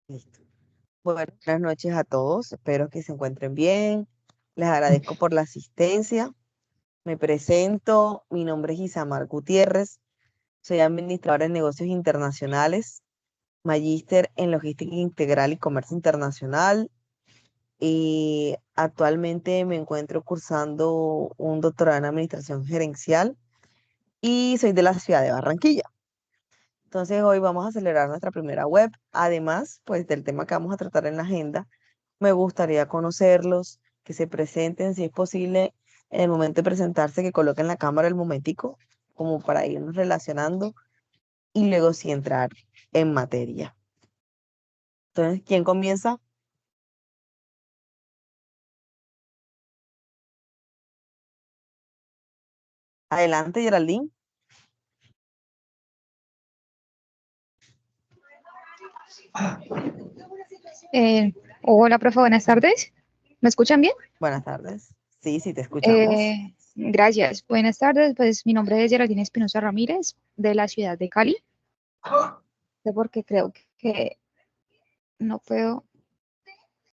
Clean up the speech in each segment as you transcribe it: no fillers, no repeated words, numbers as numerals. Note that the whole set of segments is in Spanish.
Listo. Buenas noches a todos, espero que se encuentren bien. Les agradezco por la asistencia. Me presento, mi nombre es Isamar Gutiérrez, soy administradora de negocios internacionales, magíster en logística integral y comercio internacional y actualmente me encuentro cursando un doctorado en administración gerencial y soy de la ciudad de Barranquilla. Entonces hoy vamos a acelerar nuestra primera web. Además, pues del tema que vamos a tratar en la agenda, me gustaría conocerlos, que se presenten, si es posible, en el momento de presentarse, que coloquen la cámara el momentico, como para irnos relacionando y luego sí entrar en materia. Entonces, ¿quién comienza? Adelante, Geraldine. Hola, profe, buenas tardes. ¿Me escuchan bien? Buenas tardes. Sí, sí, te escuchamos. Gracias. Buenas tardes. Pues mi nombre es Geraldine Espinosa Ramírez, de la ciudad de Cali. Sé porque creo que no puedo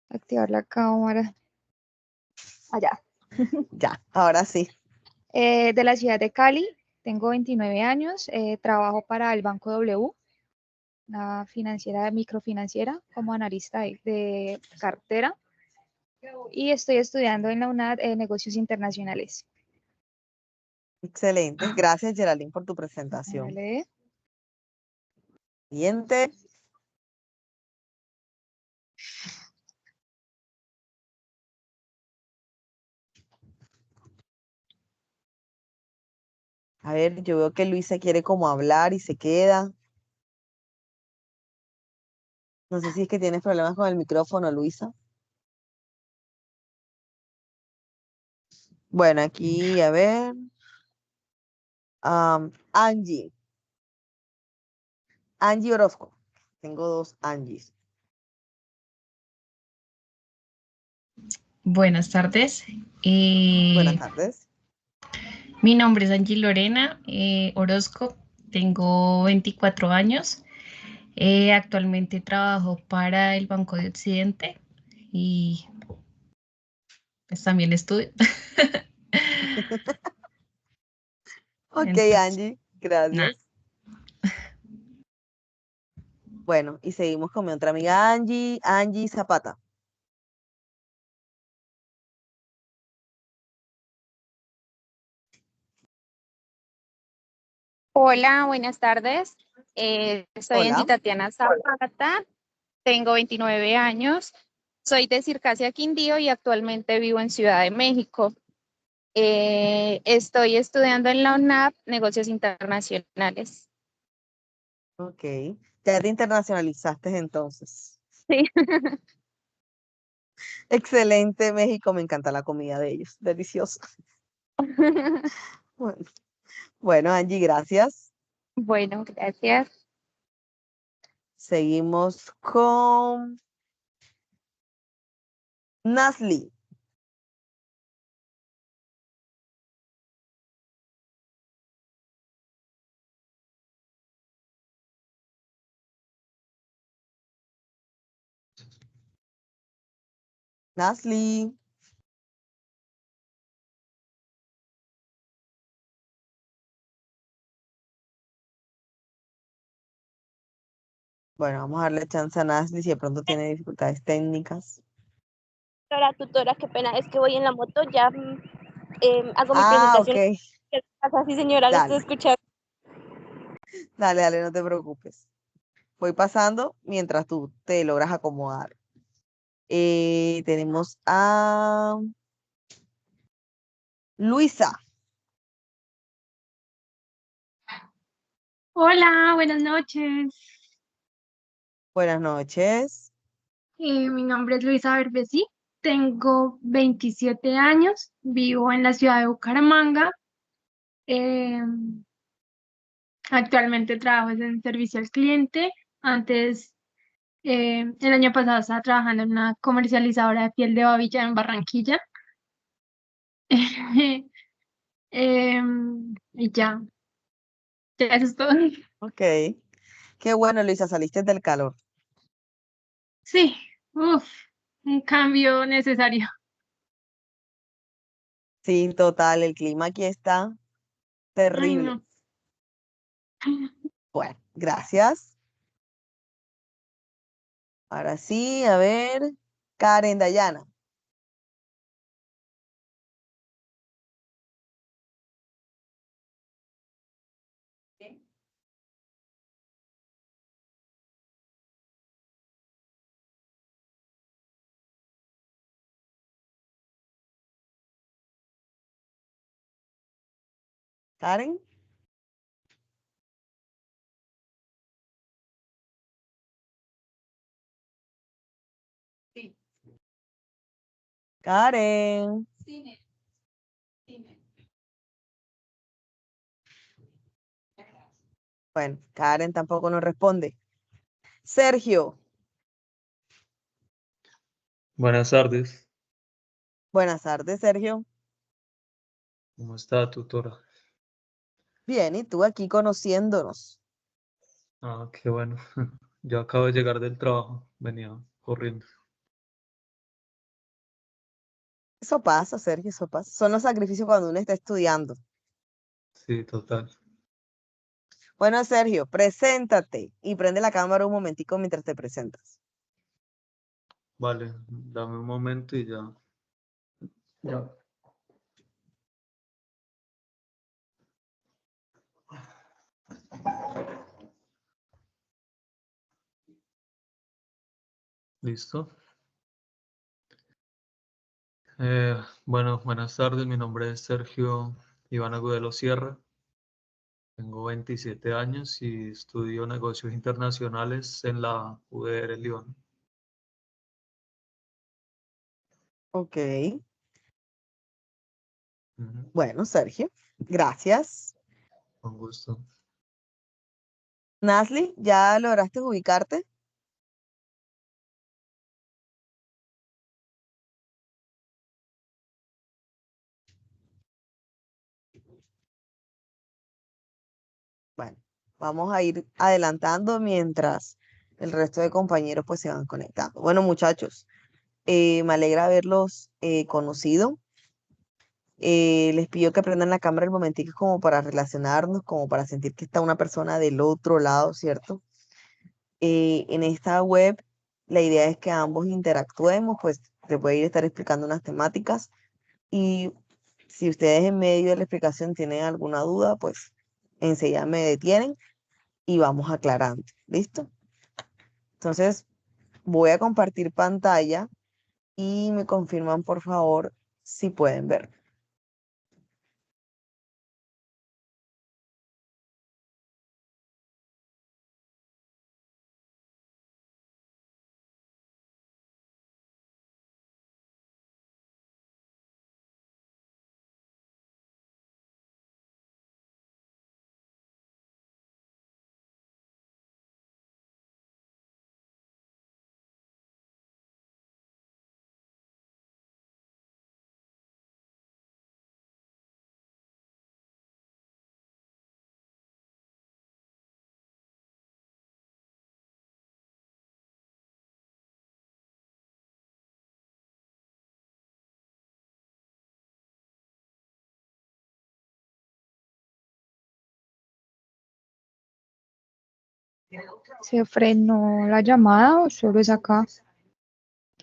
activar la cámara. Allá. Ya, ahora sí. De la ciudad de Cali, tengo 29 años, trabajo para el Banco W, una financiera, microfinanciera, como analista de cartera, y estoy estudiando en la UNAD Negocios Internacionales. Excelente. Gracias, Geraldine, por tu presentación. Vale. Siguiente. A ver, yo veo que Luisa quiere como hablar y se queda. No sé si es que tienes problemas con el micrófono, Luisa. Bueno, aquí, a ver. Angie. Angie Orozco. Tengo dos Angies. Buenas tardes. Buenas tardes. Mi nombre es Angie Lorena Orozco, tengo 24 años. Actualmente trabajo para el Banco de Occidente y pues también estudio. Ok, Entonces, Angie, nada. gracias. Bueno, y seguimos con mi otra amiga Angie, Angie Zapata. Hola, buenas tardes. Soy Angie Hola. Tatiana Zapata, tengo 29 años, soy de Circasia Quindío y actualmente vivo en Ciudad de México. Estoy estudiando en la UNAP Negocios Internacionales. Ok. Ya te internacionalizaste entonces. Sí. Excelente, México. Me encanta la comida de ellos. Deliciosa. Bueno, bueno, Angie, gracias. Bueno, gracias. Seguimos con Nasli. Nasli. Bueno, vamos a darle chance a Nasli si de pronto tiene dificultades técnicas. Tutora, qué pena, es que voy en la moto, ya hago mi Ah, ok. presentación. ¿Qué pasa? Sí, señora, le estoy Dale, escuchando. dale, dale, no te preocupes. Voy pasando mientras tú te logras acomodar. Tenemos a Luisa. Hola, buenas noches. Buenas noches. Mi nombre es Luisa Berbesi, tengo 27 años, vivo en la ciudad de Bucaramanga. Eh, Actualmente trabajo en servicio al cliente. Antes, el año pasado estaba trabajando en una comercializadora de piel de babilla en Barranquilla. Y ya eso es todo. Ok. Qué bueno, Luisa, saliste del calor. Sí, uf, un cambio necesario. Sí, total, el clima aquí está Ay, terrible. no. Bueno, gracias. Ahora sí, a ver, Karen Dayana. Karen, Karen. Bueno, Karen tampoco nos responde. Sergio, Buenas tardes, buenas tardes, Sergio. ¿cómo está, tutora? Bien, ¿y tú aquí conociéndonos? Ah, qué bueno. Yo acabo de llegar del trabajo, venía corriendo. Eso pasa, Sergio, eso pasa. Son los sacrificios cuando uno está estudiando. Sí, total. Bueno, Sergio, preséntate y prende la cámara un momentico mientras te presentas. Vale, dame un momento y ya. Ya. ¿Listo? Bueno, buenas tardes, mi nombre es Sergio Iván Agudelo Sierra, tengo 27 años y estudio negocios internacionales en la UDR Lyon. Ok, Ujú, bueno, Sergio, gracias. con gusto. Nasli, ¿ya lograste ubicarte? Bueno, vamos a ir adelantando mientras el resto de compañeros pues se van conectando. Bueno, muchachos, me alegra haberlos conocido. Les pido que prendan la cámara el momentico como para relacionarnos, como para sentir que está una persona del otro lado, ¿cierto? En esta web, la idea es que ambos interactuemos, pues te voy a ir a estar explicando unas temáticas y si ustedes en medio de la explicación tienen alguna duda, pues enseguida me detienen y vamos aclarando. ¿Listo? Entonces, voy a compartir pantalla y me confirman, por favor, si pueden ver. ¿Se frenó la llamada o solo es acá?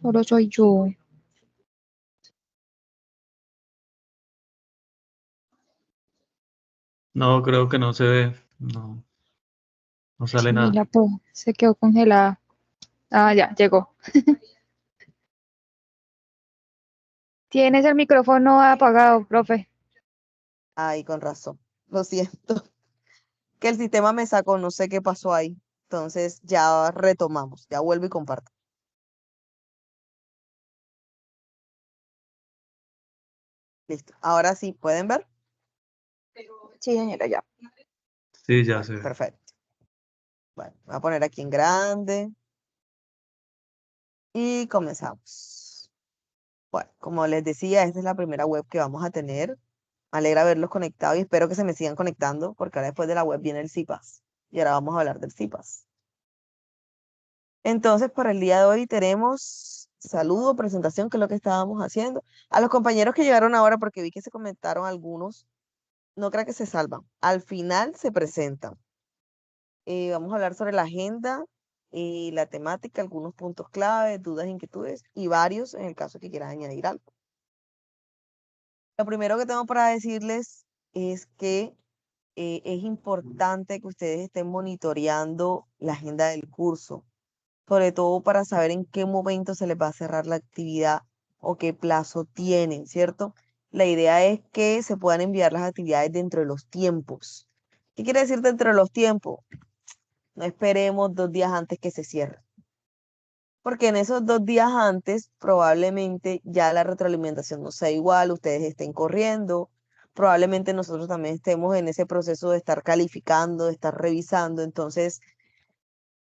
Solo soy yo. No, creo que no se ve, no, no sale Sí, nada. se quedó congelada. Ah, ya, llegó. Tienes el micrófono apagado, profe. Ay, con razón. Lo siento. Que el sistema me sacó, no sé qué pasó ahí. Entonces ya retomamos, ya vuelvo y comparto. Listo. Ahora sí, ¿pueden ver? Sí, señora, ya. Sí, ya Bueno, se ve. perfecto. Bueno, voy a poner aquí en grande y comenzamos. Bueno, como les decía, esta es la primera web que vamos a tener. Me alegra verlos conectados y espero que se me sigan conectando porque ahora después de la web viene el CIPAS. Y ahora vamos a hablar del CIPAS. Entonces, para el día de hoy tenemos saludo, presentación, que es lo que estábamos haciendo. A los compañeros que llegaron ahora, porque vi que se comentaron algunos, no creo que se salvan. Al final se presentan. Vamos a hablar sobre la agenda, la temática, algunos puntos clave, dudas, inquietudes y varios en el caso que quieran añadir algo. Lo primero que tengo para decirles es que es importante que ustedes estén monitoreando la agenda del curso, sobre todo para saber en qué momento se les va a cerrar la actividad o qué plazo tienen, ¿cierto? La idea es que se puedan enviar las actividades dentro de los tiempos. ¿Qué quiere decir dentro de los tiempos? No esperemos 2 días antes que se cierre, porque en esos 2 días antes probablemente ya la retroalimentación no sea igual, ustedes estén corriendo, probablemente nosotros también estemos en ese proceso de estar calificando, de estar revisando. Entonces,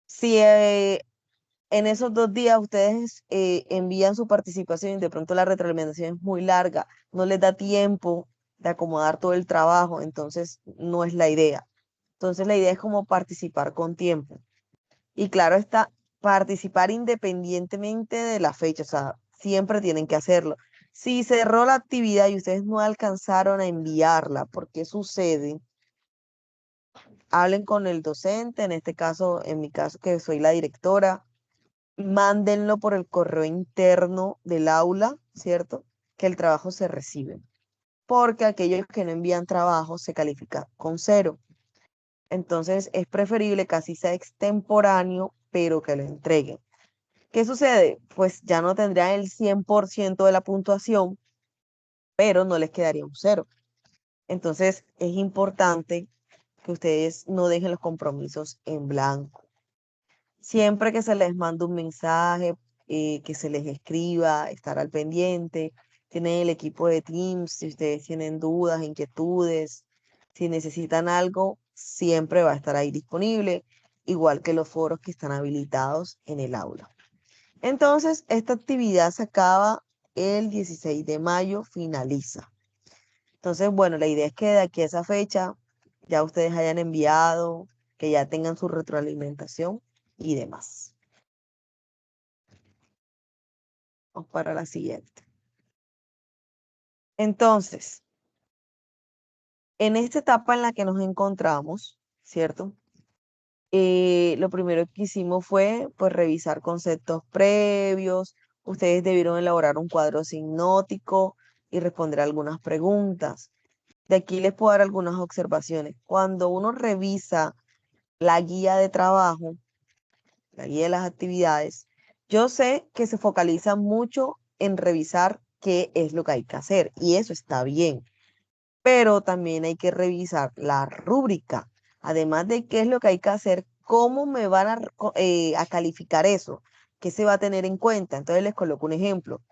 si en esos 2 días ustedes envían su participación y de pronto la retroalimentación es muy larga, no les da tiempo de acomodar todo el trabajo, entonces no es la idea. Entonces la idea es como participar con tiempo. Y claro está, participar independientemente de la fecha, o sea, siempre tienen que hacerlo. Si cerró la actividad y ustedes no alcanzaron a enviarla, ¿por qué sucede? Hablen con el docente, en este caso, en mi caso que soy la directora, mándenlo por el correo interno del aula, ¿cierto? Que el trabajo se recibe, porque aquellos que no envían trabajo se califican con 0. Entonces es preferible que así sea extemporáneo, pero que lo entreguen. ¿Qué sucede? Pues ya no tendrían el 100% de la puntuación, pero no les quedaría un 0. Entonces es importante que ustedes no dejen los compromisos en blanco. Siempre que se les mande un mensaje, que se les escriba, estar al pendiente. Tienen el equipo de Teams, si ustedes tienen dudas, inquietudes, si necesitan algo, siempre va a estar ahí disponible, igual que los foros que están habilitados en el aula. Entonces, esta actividad se acaba el 16 de mayo, finaliza. Entonces, bueno, la idea es que de aquí a esa fecha ya ustedes hayan enviado, que ya tengan su retroalimentación y demás. Vamos para la siguiente. Entonces, en esta etapa en la que nos encontramos, ¿cierto? Lo primero que hicimos fue pues revisar conceptos previos. Ustedes debieron elaborar un cuadro sinótico y responder algunas preguntas. De aquí les puedo dar algunas observaciones. Cuando uno revisa la guía de trabajo, la guía de las actividades, yo sé que se focaliza mucho en revisar qué es lo que hay que hacer y eso está bien, pero también hay que revisar la rúbrica, además de qué es lo que hay que hacer, cómo me van a calificar eso, qué se va a tener en cuenta. Entonces les coloco un ejemplo.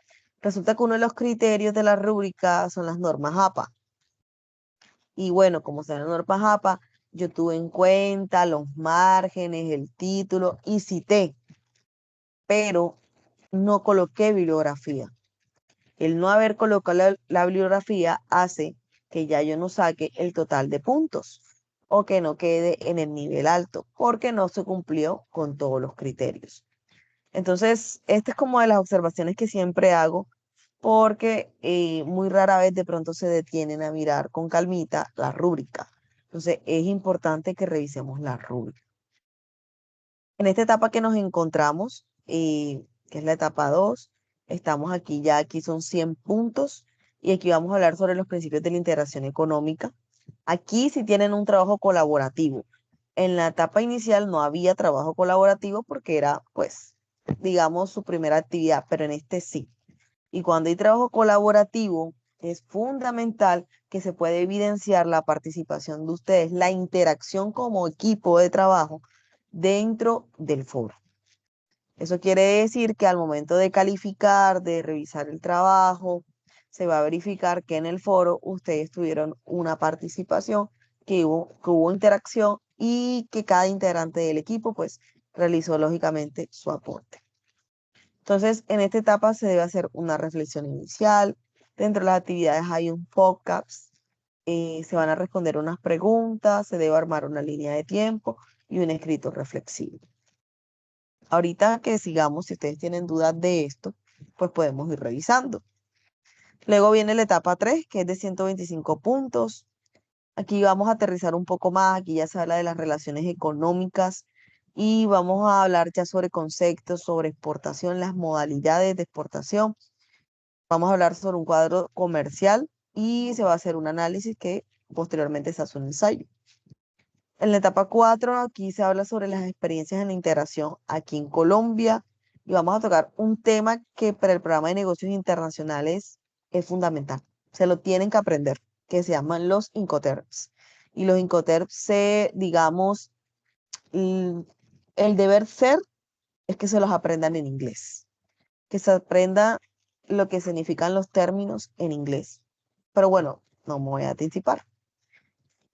Resulta que uno de los criterios de la rúbrica son las normas APA. Y bueno, como son las normas APA, yo tuve en cuenta los márgenes, el título y cité, pero no coloqué bibliografía. El no haber colocado la bibliografía hace que ya yo no saque el total de puntos o que no quede en el nivel alto porque no se cumplió con todos los criterios. Entonces, esta es como de las observaciones que siempre hago porque muy rara vez de pronto se detienen a mirar con calmita la rúbrica. Entonces, es importante que revisemos la rúbrica. En esta etapa que nos encontramos, que es la etapa 2, estamos aquí ya, aquí son 100 puntos y aquí vamos a hablar sobre los principios de la integración económica. Aquí sí tienen un trabajo colaborativo. En la etapa inicial no había trabajo colaborativo porque era, pues, digamos, su primera actividad, pero en este sí. Y cuando hay trabajo colaborativo, es fundamental que se pueda evidenciar la participación de ustedes, la interacción como equipo de trabajo dentro del foro. Eso quiere decir que al momento de calificar, de revisar el trabajo, se va a verificar que en el foro ustedes tuvieron una participación, que hubo interacción y que cada integrante del equipo pues realizó lógicamente su aporte. Entonces, en esta etapa se debe hacer una reflexión inicial. Dentro de las actividades hay un podcast, se van a responder unas preguntas, se debe armar una línea de tiempo y un escrito reflexivo. Ahorita que sigamos, si ustedes tienen dudas de esto, pues podemos ir revisando. Luego viene la etapa 3, que es de 125 puntos. Aquí vamos a aterrizar un poco más, aquí ya se habla de las relaciones económicas y vamos a hablar ya sobre conceptos, sobre exportación, las modalidades de exportación. Vamos a hablar sobre un cuadro comercial y se va a hacer un análisis que posteriormente se hace un ensayo. En la etapa 4, aquí se habla sobre las experiencias en la integración aquí en Colombia y vamos a tocar un tema que para el programa de negocios internacionales es fundamental. Se lo tienen que aprender, que se llaman los Incoterms. Y los Incoterms, digamos, l- el deber ser es que se los aprendan en inglés, que se aprenda lo que significan los términos en inglés. Pero bueno, no me voy a anticipar.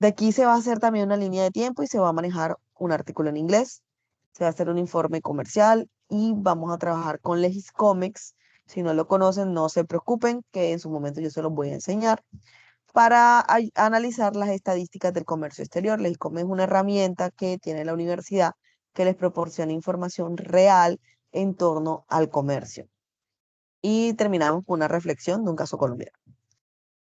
De aquí se va a hacer también una línea de tiempo y se va a manejar un artículo en inglés, se va a hacer un informe comercial y vamos a trabajar con Legiscomex. Si no lo conocen, no se preocupen, que en su momento yo se los voy a enseñar para analizar las estadísticas del comercio exterior. Legiscomex es una herramienta que tiene la universidad que les proporciona información real en torno al comercio. Y terminamos con una reflexión de un caso colombiano.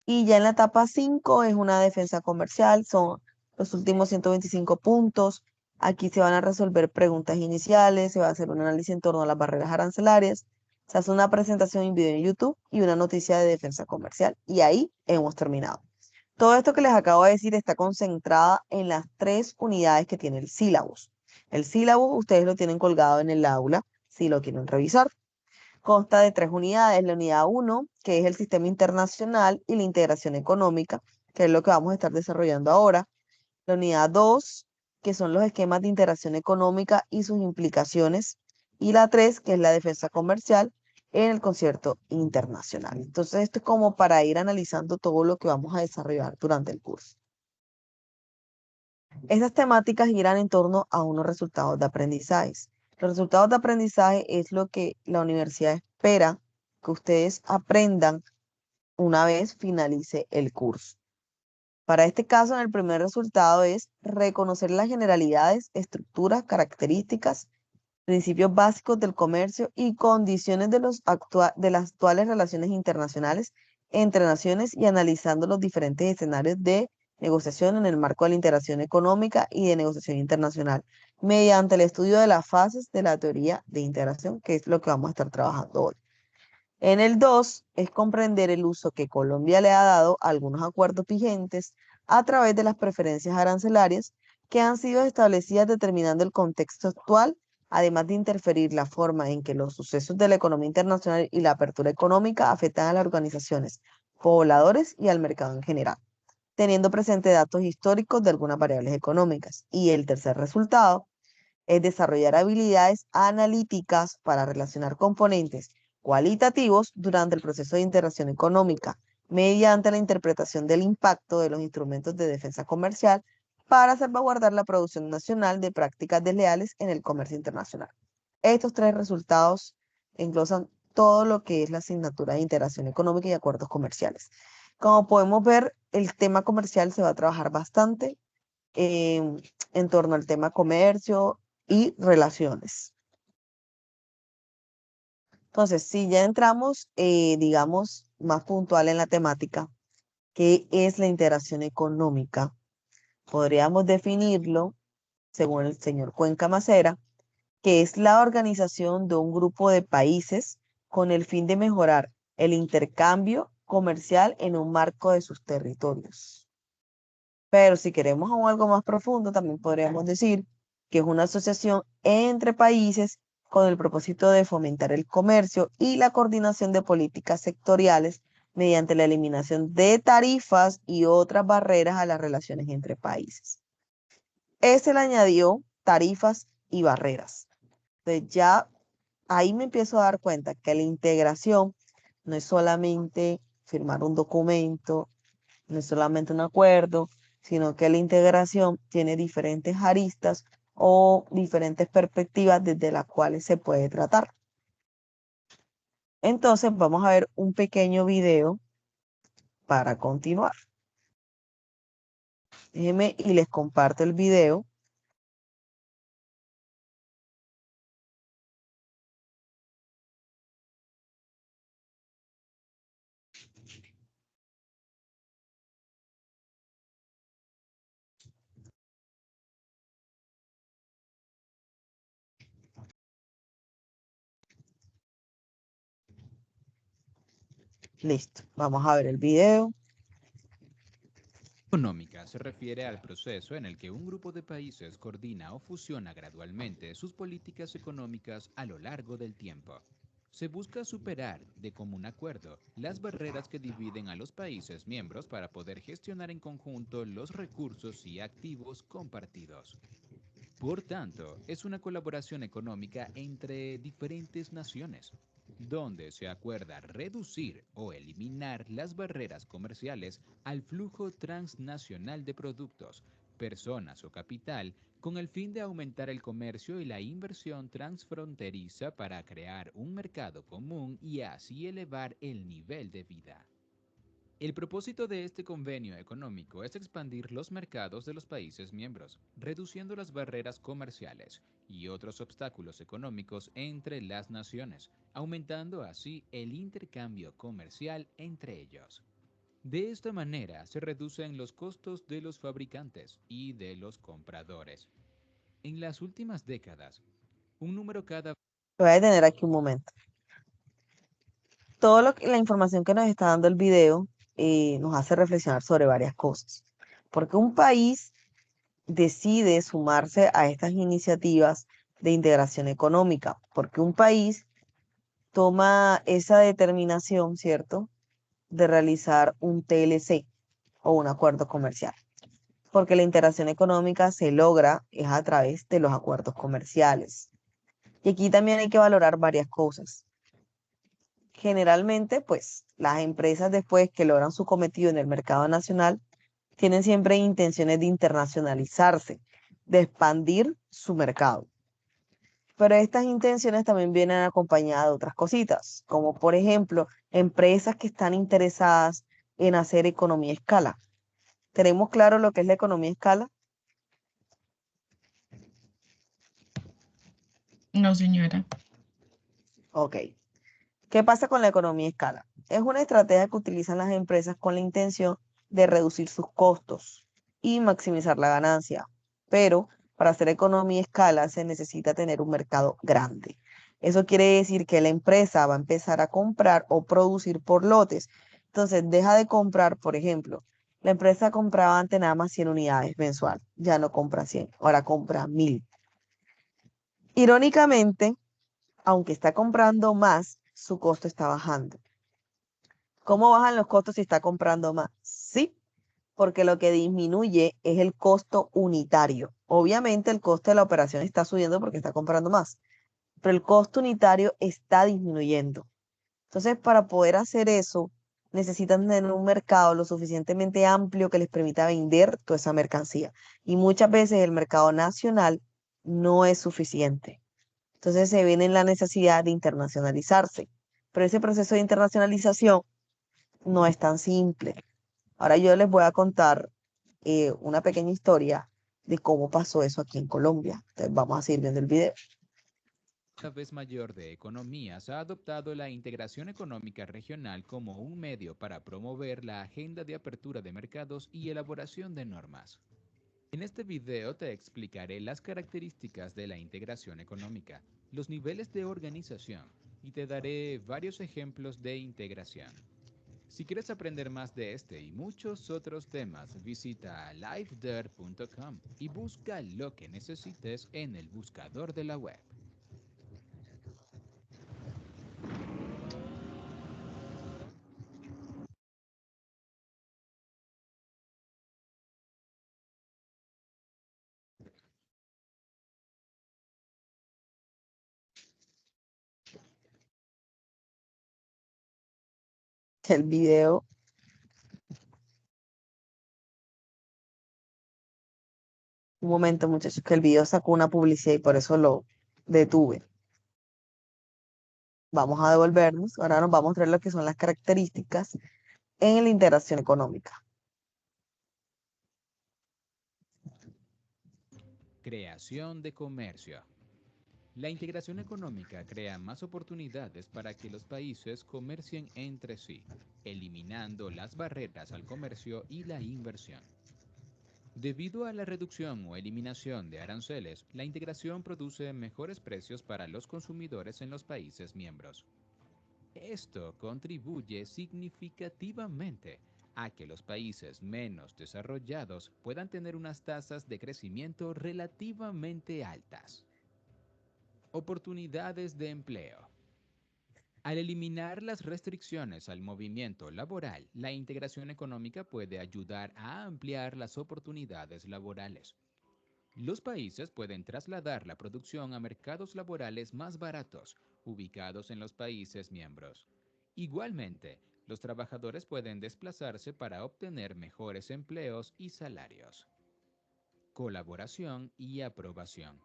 Y ya en la etapa 5 es una defensa comercial, son los últimos 125 puntos. Aquí se van a resolver preguntas iniciales, se va a hacer un análisis en torno a las barreras arancelarias, se hace una presentación en video en YouTube y una noticia de defensa comercial. Y ahí hemos terminado. Todo esto que les acabo de decir está concentrada en las 3 unidades que tiene el sílabus. El sílabus ustedes lo tienen colgado en el aula si lo quieren revisar. Consta de 3 unidades, la unidad 1, que es el sistema internacional y la integración económica, que es lo que vamos a estar desarrollando ahora. La unidad 2, que son los esquemas de integración económica y sus implicaciones. Y la 3, que es la defensa comercial en el concierto internacional. Entonces, esto es como para ir analizando todo lo que vamos a desarrollar durante el curso. Estas temáticas giran en torno a unos resultados de aprendizaje. Los resultados de aprendizaje es lo que la universidad espera que ustedes aprendan una vez finalice el curso. Para este caso, en el primer resultado es reconocer las generalidades, estructuras, características, principios básicos del comercio y condiciones de las actuales relaciones internacionales entre naciones y analizando los diferentes escenarios de negociación en el marco de la integración económica y de negociación internacional, mediante el estudio de las fases de la teoría de integración, que es lo que vamos a estar trabajando hoy. En el 2 es comprender el uso que Colombia le ha dado a algunos acuerdos vigentes a través de las preferencias arancelarias que han sido establecidas determinando el contexto actual, además de interferir la forma en que los sucesos de la economía internacional y la apertura económica afectan a las organizaciones, pobladores y al mercado en general, teniendo presente datos históricos de algunas variables económicas. Y el tercer resultado es desarrollar habilidades analíticas para relacionar componentes cualitativos durante el proceso de integración económica mediante la interpretación del impacto de los instrumentos de defensa comercial para salvaguardar la producción nacional de prácticas desleales en el comercio internacional. Estos 3 resultados englosan todo lo que es la asignatura de integración económica y acuerdos comerciales. Como podemos ver, el tema comercial se va a trabajar bastante en torno al tema comercio y relaciones. Entonces, si ya entramos, digamos, más puntual en la temática, ¿qué es la integración económica? Podríamos definirlo, según el señor Cuenca Macera, que es la organización de un grupo de países con el fin de mejorar el intercambio comercial en un marco de sus territorios. Pero si queremos algo más profundo, también podríamos decir que es una asociación entre países con el propósito de fomentar el comercio y la coordinación de políticas sectoriales mediante la eliminación de tarifas y otras barreras a las relaciones entre países. Ese le añadió tarifas y barreras. Entonces ya ahí me empiezo a dar cuenta que la integración no es solamente firmar un documento, no es solamente un acuerdo, sino que la integración tiene diferentes aristas o diferentes perspectivas desde las cuales se puede tratar. Entonces vamos a ver un pequeño video para continuar. Déjenme y les comparto el video Listo, vamos a ver el video. Económica se refiere al proceso en el que un grupo de países coordina o fusiona gradualmente sus políticas económicas a lo largo del tiempo. Se busca superar, de común acuerdo, las barreras que dividen a los países miembros para poder gestionar en conjunto los recursos y activos compartidos. Por tanto, es una colaboración económica entre diferentes naciones, donde se acuerda reducir o eliminar las barreras comerciales al flujo transnacional de productos, personas o capital, con el fin de aumentar el comercio y la inversión transfronteriza para crear un mercado común y así elevar el nivel de vida. El propósito de este convenio económico es expandir los mercados de los países miembros, reduciendo las barreras comerciales y otros obstáculos económicos entre las naciones, aumentando así el intercambio comercial entre ellos. De esta manera se reducen los costos de los fabricantes y de los compradores. En las últimas décadas, un número cada Voy a detener aquí un momento. La información que nos está dando el video nos hace reflexionar sobre varias cosas. Porque un país decide sumarse a estas iniciativas de integración económica, porque un país toma esa determinación, ¿cierto?, de realizar un TLC o un acuerdo comercial, porque la integración económica se logra es a través de los acuerdos comerciales. Y aquí también hay que valorar varias cosas. Generalmente, pues, las empresas después que logran su cometido en el mercado nacional, tienen siempre intenciones de internacionalizarse, de expandir su mercado. Pero estas intenciones también vienen acompañadas de otras cositas, como por ejemplo, empresas que están interesadas en hacer economía a escala. ¿Tenemos claro lo que es la economía a escala? No, señora. Ok. ¿Qué pasa con la economía a escala? Es una estrategia que utilizan las empresas con la intención de reducir sus costos y maximizar la ganancia. Pero para hacer economía a escala se necesita tener un mercado grande. Eso quiere decir que la empresa va a empezar a comprar o producir por lotes. Entonces deja de comprar, por ejemplo, la empresa compraba antes nada más 100 unidades mensual, ya no compra 100, ahora compra 1000. Irónicamente, aunque está comprando más, su costo está bajando. ¿Cómo bajan los costos si está comprando más? Sí, porque lo que disminuye es el costo unitario. Obviamente el costo de la operación está subiendo porque está comprando más, pero el costo unitario está disminuyendo. Entonces, para poder hacer eso, necesitan tener un mercado lo suficientemente amplio que les permita vender toda esa mercancía. Y muchas veces el mercado nacional no es suficiente. Entonces se viene en la necesidad de internacionalizarse. Pero ese proceso de internacionalización no es tan simple. Ahora yo les voy a contar una pequeña historia de cómo pasó eso aquí en Colombia. Entonces vamos a seguir viendo el video. vez mayor de economías ha adoptado la integración económica regional como un medio para promover la agenda de apertura de mercados y elaboración de normas. En este video te explicaré las características de la integración económica, los niveles de organización y te daré varios ejemplos de integración. Si quieres aprender más de este y muchos otros temas, visita liveder.com y busca lo que necesites en el buscador de la web. El video, un momento muchachos, que el video sacó una publicidad y por eso lo detuve. Vamos a devolvernos. Ahora nos vamos a mostrar lo que son las características en la integración económica. Creación de comercio. La integración económica crea más oportunidades para que los países comercien entre sí, eliminando las barreras al comercio y la inversión. Debido a la reducción o eliminación de aranceles, la integración produce mejores precios para los consumidores en los países miembros. Esto contribuye significativamente a que los países menos desarrollados puedan tener unas tasas de crecimiento relativamente altas. Oportunidades de empleo. Al eliminar las restricciones al movimiento laboral, la integración económica puede ayudar a ampliar las oportunidades laborales. Los países pueden trasladar la producción a mercados laborales más baratos, ubicados en los países miembros. Igualmente, los trabajadores pueden desplazarse para obtener mejores empleos y salarios. Colaboración y aprobación.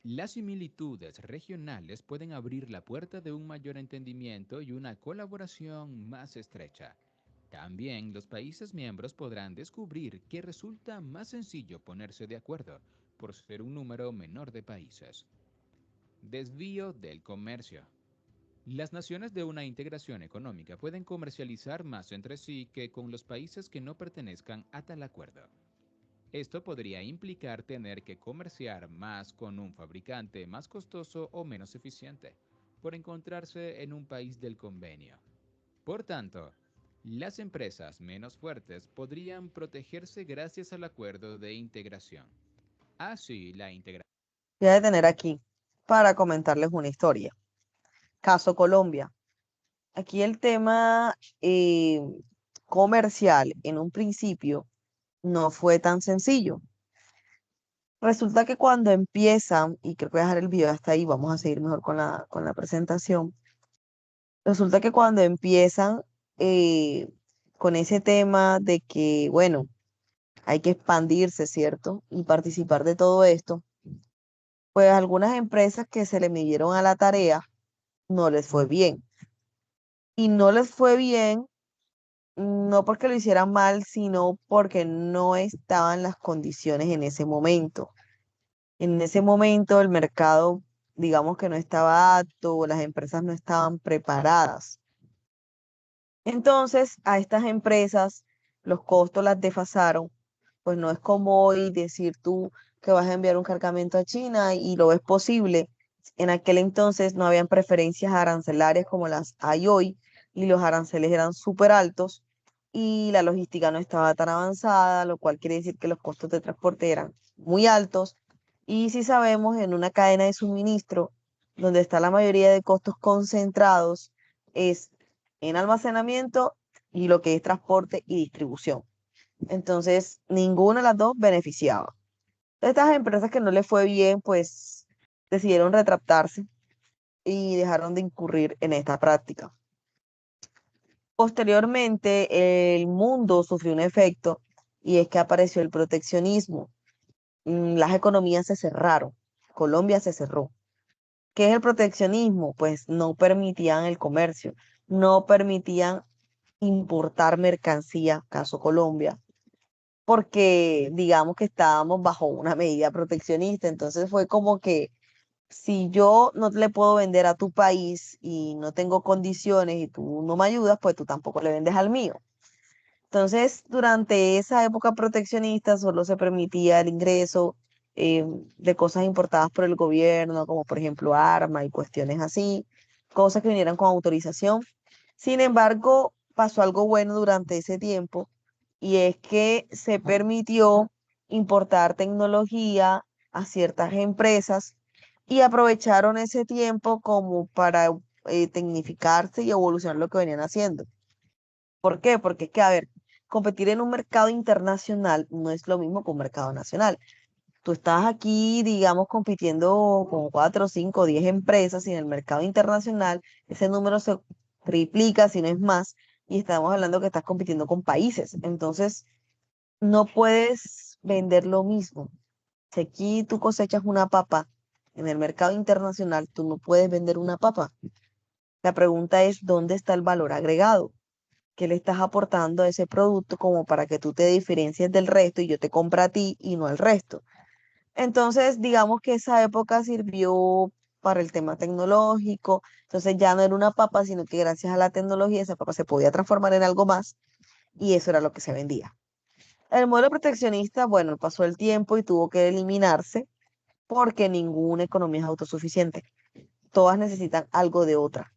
Las similitudes regionales pueden abrir la puerta de un mayor entendimiento y una colaboración más estrecha. También los países miembros podrán descubrir que resulta más sencillo ponerse de acuerdo por ser un número menor de países. Desvío del comercio. Las naciones de una integración económica pueden comercializar más entre sí que con los países que no pertenezcan a tal acuerdo. Esto podría implicar tener que comerciar más con un fabricante más costoso o menos eficiente, por encontrarse en un país del convenio. Por tanto, las empresas menos fuertes podrían protegerse gracias al acuerdo de integración. Así, la integración. Voy a detener aquí para comentarles una historia. Caso Colombia. Aquí el tema comercial en un principio no fue tan sencillo. Resulta que cuando empiezan, y creo que voy a dejar el video hasta ahí, vamos a seguir mejor con la presentación. Resulta que cuando empiezan eh, con ese tema de que, bueno, hay que expandirse, ¿cierto? Y participar de todo esto, pues algunas empresas que se le midieron a la tarea no les fue bien. Y no les fue bien no porque lo hicieran mal, sino porque no estaban las condiciones en ese momento. En ese momento el mercado, digamos que no estaba apto, las empresas no estaban preparadas. Entonces, a estas empresas los costos las desfasaron, pues no es como hoy decir tú que vas a enviar un cargamento a China y lo ves posible. En aquel entonces no habían preferencias arancelarias como las hay hoy y los aranceles eran súper altos y la logística no estaba tan avanzada, lo cual quiere decir que los costos de transporte eran muy altos. Y si sabemos, en una cadena de suministro donde está la mayoría de costos concentrados, es en almacenamiento y lo que es transporte y distribución. Entonces, ninguna de las dos beneficiaba. Estas empresas que no les fue bien, pues decidieron retractarse y dejaron de incurrir en esta práctica. Posteriormente, el mundo sufrió un efecto y es que apareció el proteccionismo. Las economías se cerraron. Colombia se cerró. ¿Qué es el proteccionismo? Pues no permitían el comercio, no permitían importar mercancía, caso Colombia, porque digamos que estábamos bajo una medida proteccionista. Entonces fue como que si yo no le puedo vender a tu país y no tengo condiciones y tú no me ayudas, pues tú tampoco le vendes al mío. Entonces, durante esa época proteccionista solo se permitía el ingreso eh, de cosas importadas por el gobierno, como por ejemplo armas y cuestiones así, cosas que vinieran con autorización. Sin embargo, pasó algo bueno durante ese tiempo y es que se permitió importar tecnología a ciertas empresas y aprovecharon ese tiempo como para tecnificarse y evolucionar lo que venían haciendo. ¿Por qué? Porque es que, a ver, competir en un mercado internacional no es lo mismo que un mercado nacional. Tú estás aquí, digamos, compitiendo con 4, 5, 10 empresas y en el mercado internacional ese número se triplica, si no es más, y estamos hablando que estás compitiendo con países. Entonces, no puedes vender lo mismo. Si aquí tú cosechas una papa en el mercado internacional, tú no puedes vender una papa. La pregunta es, ¿dónde está el valor agregado? ¿Qué le estás aportando a ese producto como para que tú te diferencies del resto y yo te compre a ti y no al resto? Entonces, digamos que esa época sirvió para el tema tecnológico. Entonces ya no era una papa, sino que gracias a la tecnología esa papa se podía transformar en algo más y eso era lo que se vendía. El modelo proteccionista, bueno, pasó el tiempo y tuvo que eliminarse porque ninguna economía es autosuficiente. Todas necesitan algo de otra.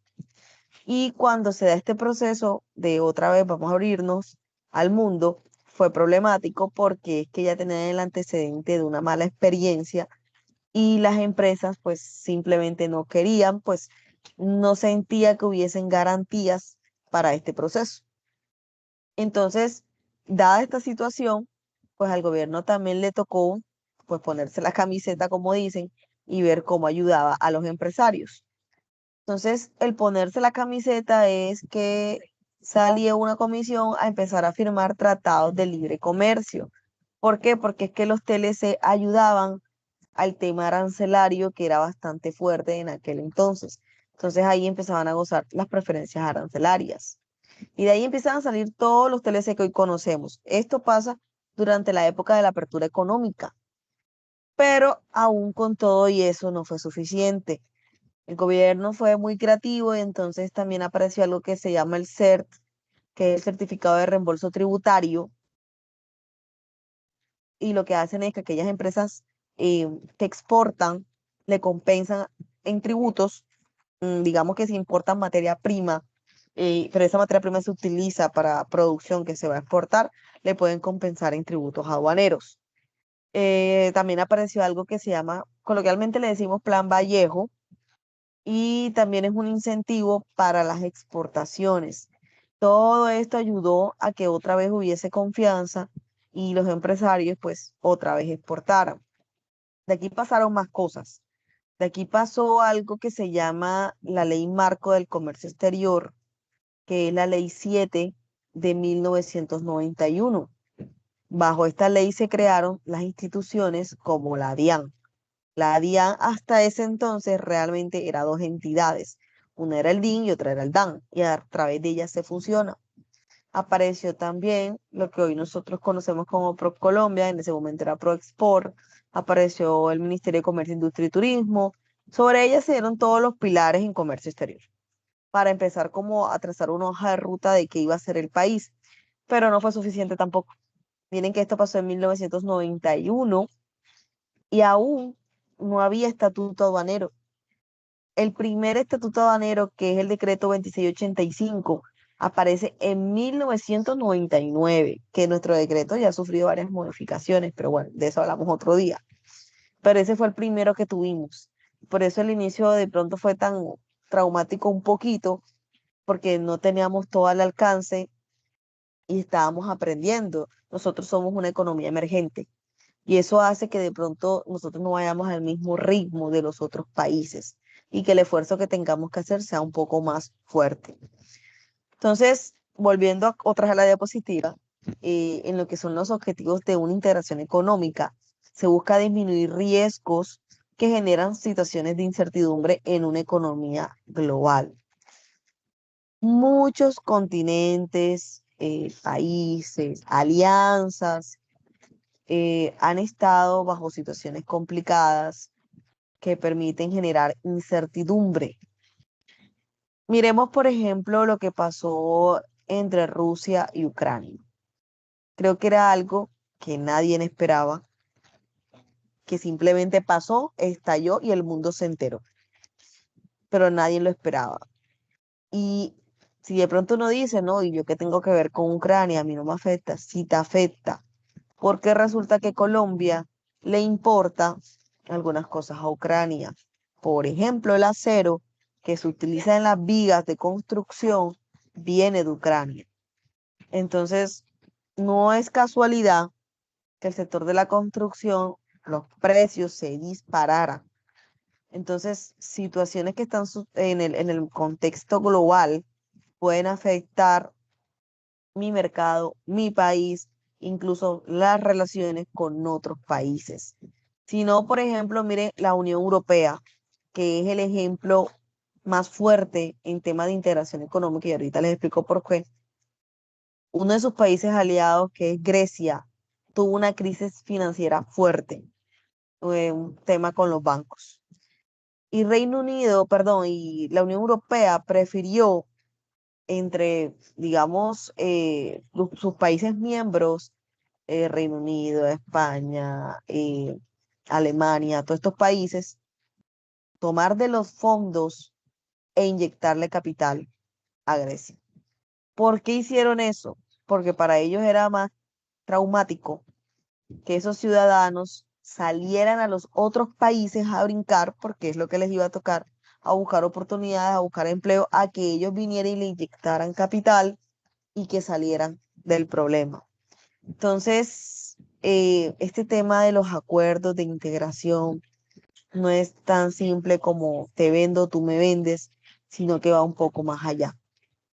Y cuando se da este proceso de otra vez vamos a abrirnos al mundo, fue problemático porque es que ya tenían el antecedente de una mala experiencia y las empresas pues simplemente no querían, pues no sentía que hubiesen garantías para este proceso. Entonces, dada esta situación, pues al gobierno también le tocó pues ponerse la camiseta, como dicen, y ver cómo ayudaba a los empresarios. Entonces, el ponerse la camiseta es que salió una comisión a empezar a firmar tratados de libre comercio. ¿Por qué? Porque es que los TLC ayudaban al tema arancelario que era bastante fuerte en aquel entonces. Entonces ahí empezaban a gozar las preferencias arancelarias. Y de ahí empiezan a salir todos los TLC que hoy conocemos. Esto pasa durante la época de la apertura económica, pero aún con todo y eso no fue suficiente. El gobierno fue muy creativo y entonces también apareció algo que se llama el CERT, que es el certificado de reembolso tributario, y lo que hacen es que aquellas empresas que exportan le compensan en tributos, digamos que si importan materia prima, pero esa materia prima se utiliza para producción que se va a exportar, le pueden compensar en tributos aduaneros. También apareció algo que se llama, coloquialmente le decimos Plan Vallejo, y también es un incentivo para las exportaciones. Todo esto ayudó a que otra vez hubiese confianza y los empresarios pues otra vez exportaran. De aquí pasaron más cosas. De aquí pasó algo que se llama la Ley Marco del Comercio Exterior, que es la Ley 7 de 1991. Bajo esta ley se crearon las instituciones como la DIAN. La DIAN hasta ese entonces realmente era dos entidades. Una era el DIN y otra era el DAN, y a través de ellas se fusiona. Apareció también lo que hoy nosotros conocemos como ProColombia, en ese momento era ProExport. Apareció el Ministerio de Comercio, Industria y Turismo. Sobre ella se dieron todos los pilares en comercio exterior, para empezar como a trazar una hoja de ruta de qué iba a ser el país, pero no fue suficiente tampoco. Miren que esto pasó en 1991 y aún no había estatuto aduanero. El primer estatuto aduanero, que es el decreto 2685, aparece en 1999, que nuestro decreto ya ha sufrido varias modificaciones, pero bueno, de eso hablamos otro día. Pero ese fue el primero que tuvimos. Por eso el inicio de pronto fue tan traumático un poquito, porque no teníamos todo al alcance y estábamos aprendiendo. Nosotros somos una economía emergente. Y eso hace que de pronto nosotros no vayamos al mismo ritmo de los otros países y que el esfuerzo que tengamos que hacer sea un poco más fuerte. Entonces, volviendo otra vez a la diapositiva, en lo que son los objetivos de una integración económica, se busca disminuir riesgos que generan situaciones de incertidumbre en una economía global. Muchos continentes, países, alianzas, han estado bajo situaciones complicadas que permiten generar incertidumbre. Miremos, por ejemplo, lo que pasó entre Rusia y Ucrania. Creo que era algo que nadie esperaba, que simplemente pasó, estalló y el mundo se enteró, pero nadie lo esperaba. Y si de pronto uno dice, no, ¿y yo qué tengo que ver con Ucrania? A mí no me afecta, sí te afecta, porque resulta que Colombia le importa algunas cosas a Ucrania. Por ejemplo, el acero que se utiliza en las vigas de construcción viene de Ucrania. Entonces, no es casualidad que el sector de la construcción, los precios se dispararan. Entonces, situaciones que están en el contexto global pueden afectar mi mercado, mi país, incluso las relaciones con otros países. Si no, por ejemplo, mire la Unión Europea, que es el ejemplo más fuerte en tema de integración económica, y ahorita les explico por qué. Uno de sus países aliados, que es Grecia, tuvo una crisis financiera fuerte, un tema con los bancos. Y Reino Unido, perdón, y la Unión Europea prefirió entre, digamos, sus países miembros, Reino Unido, España, Alemania, todos estos países, tomar de los fondos e inyectarle capital. a Grecia. ¿Por qué hicieron eso? Porque para ellos era más traumático que esos ciudadanos salieran a los otros países a brincar, porque es lo que les iba a tocar, a buscar oportunidades, a buscar empleo, a que ellos vinieran y le inyectaran capital y que salieran del problema. Entonces, este tema de los acuerdos de integración no es tan simple como te vendo, tú me vendes, sino que va un poco más allá.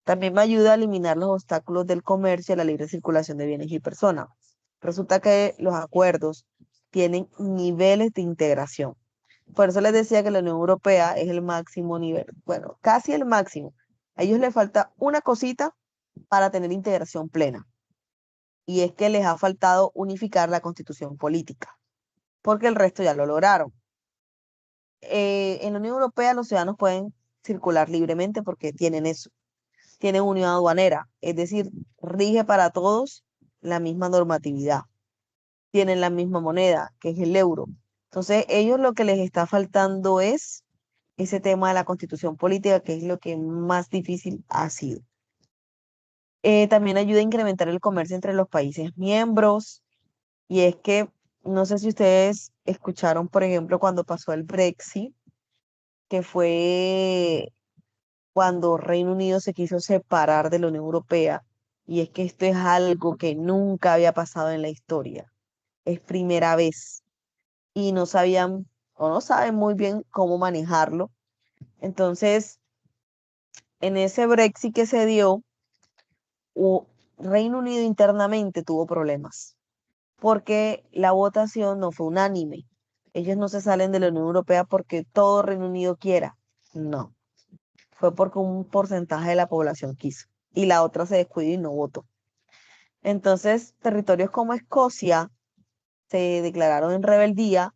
También me ayuda a eliminar los obstáculos del comercio y la libre circulación de bienes y personas. Resulta que los acuerdos tienen niveles de integración. Por eso les decía que la Unión Europea es el máximo nivel, bueno, casi el máximo. A ellos les falta una cosita para tener integración plena, y es que les ha faltado unificar la constitución política, porque el resto ya lo lograron. En la Unión Europea los ciudadanos pueden circular libremente porque tienen eso. Tienen unión aduanera, es decir, rige para todos la misma normatividad. Tienen la misma moneda, que es el euro. Entonces, ellos lo que les está faltando es ese tema de la constitución política, que es lo que más difícil ha sido. También ayuda a incrementar el comercio entre los países miembros. Y es que, no sé si ustedes escucharon, por ejemplo, cuando pasó el Brexit, que fue cuando Reino Unido se quiso separar de la Unión Europea. Y es que esto es algo que nunca había pasado en la historia. Es primera vez. Y no sabían o no saben muy bien cómo manejarlo. Entonces, en ese Brexit que se dio, Reino Unido internamente tuvo problemas porque la votación no fue unánime. Ellos no se salen de la Unión Europea porque todo Reino Unido quiera. No, fue porque un porcentaje de la población quiso y la otra se descuidó y no votó. Entonces, territorios como Escocia se declararon en rebeldía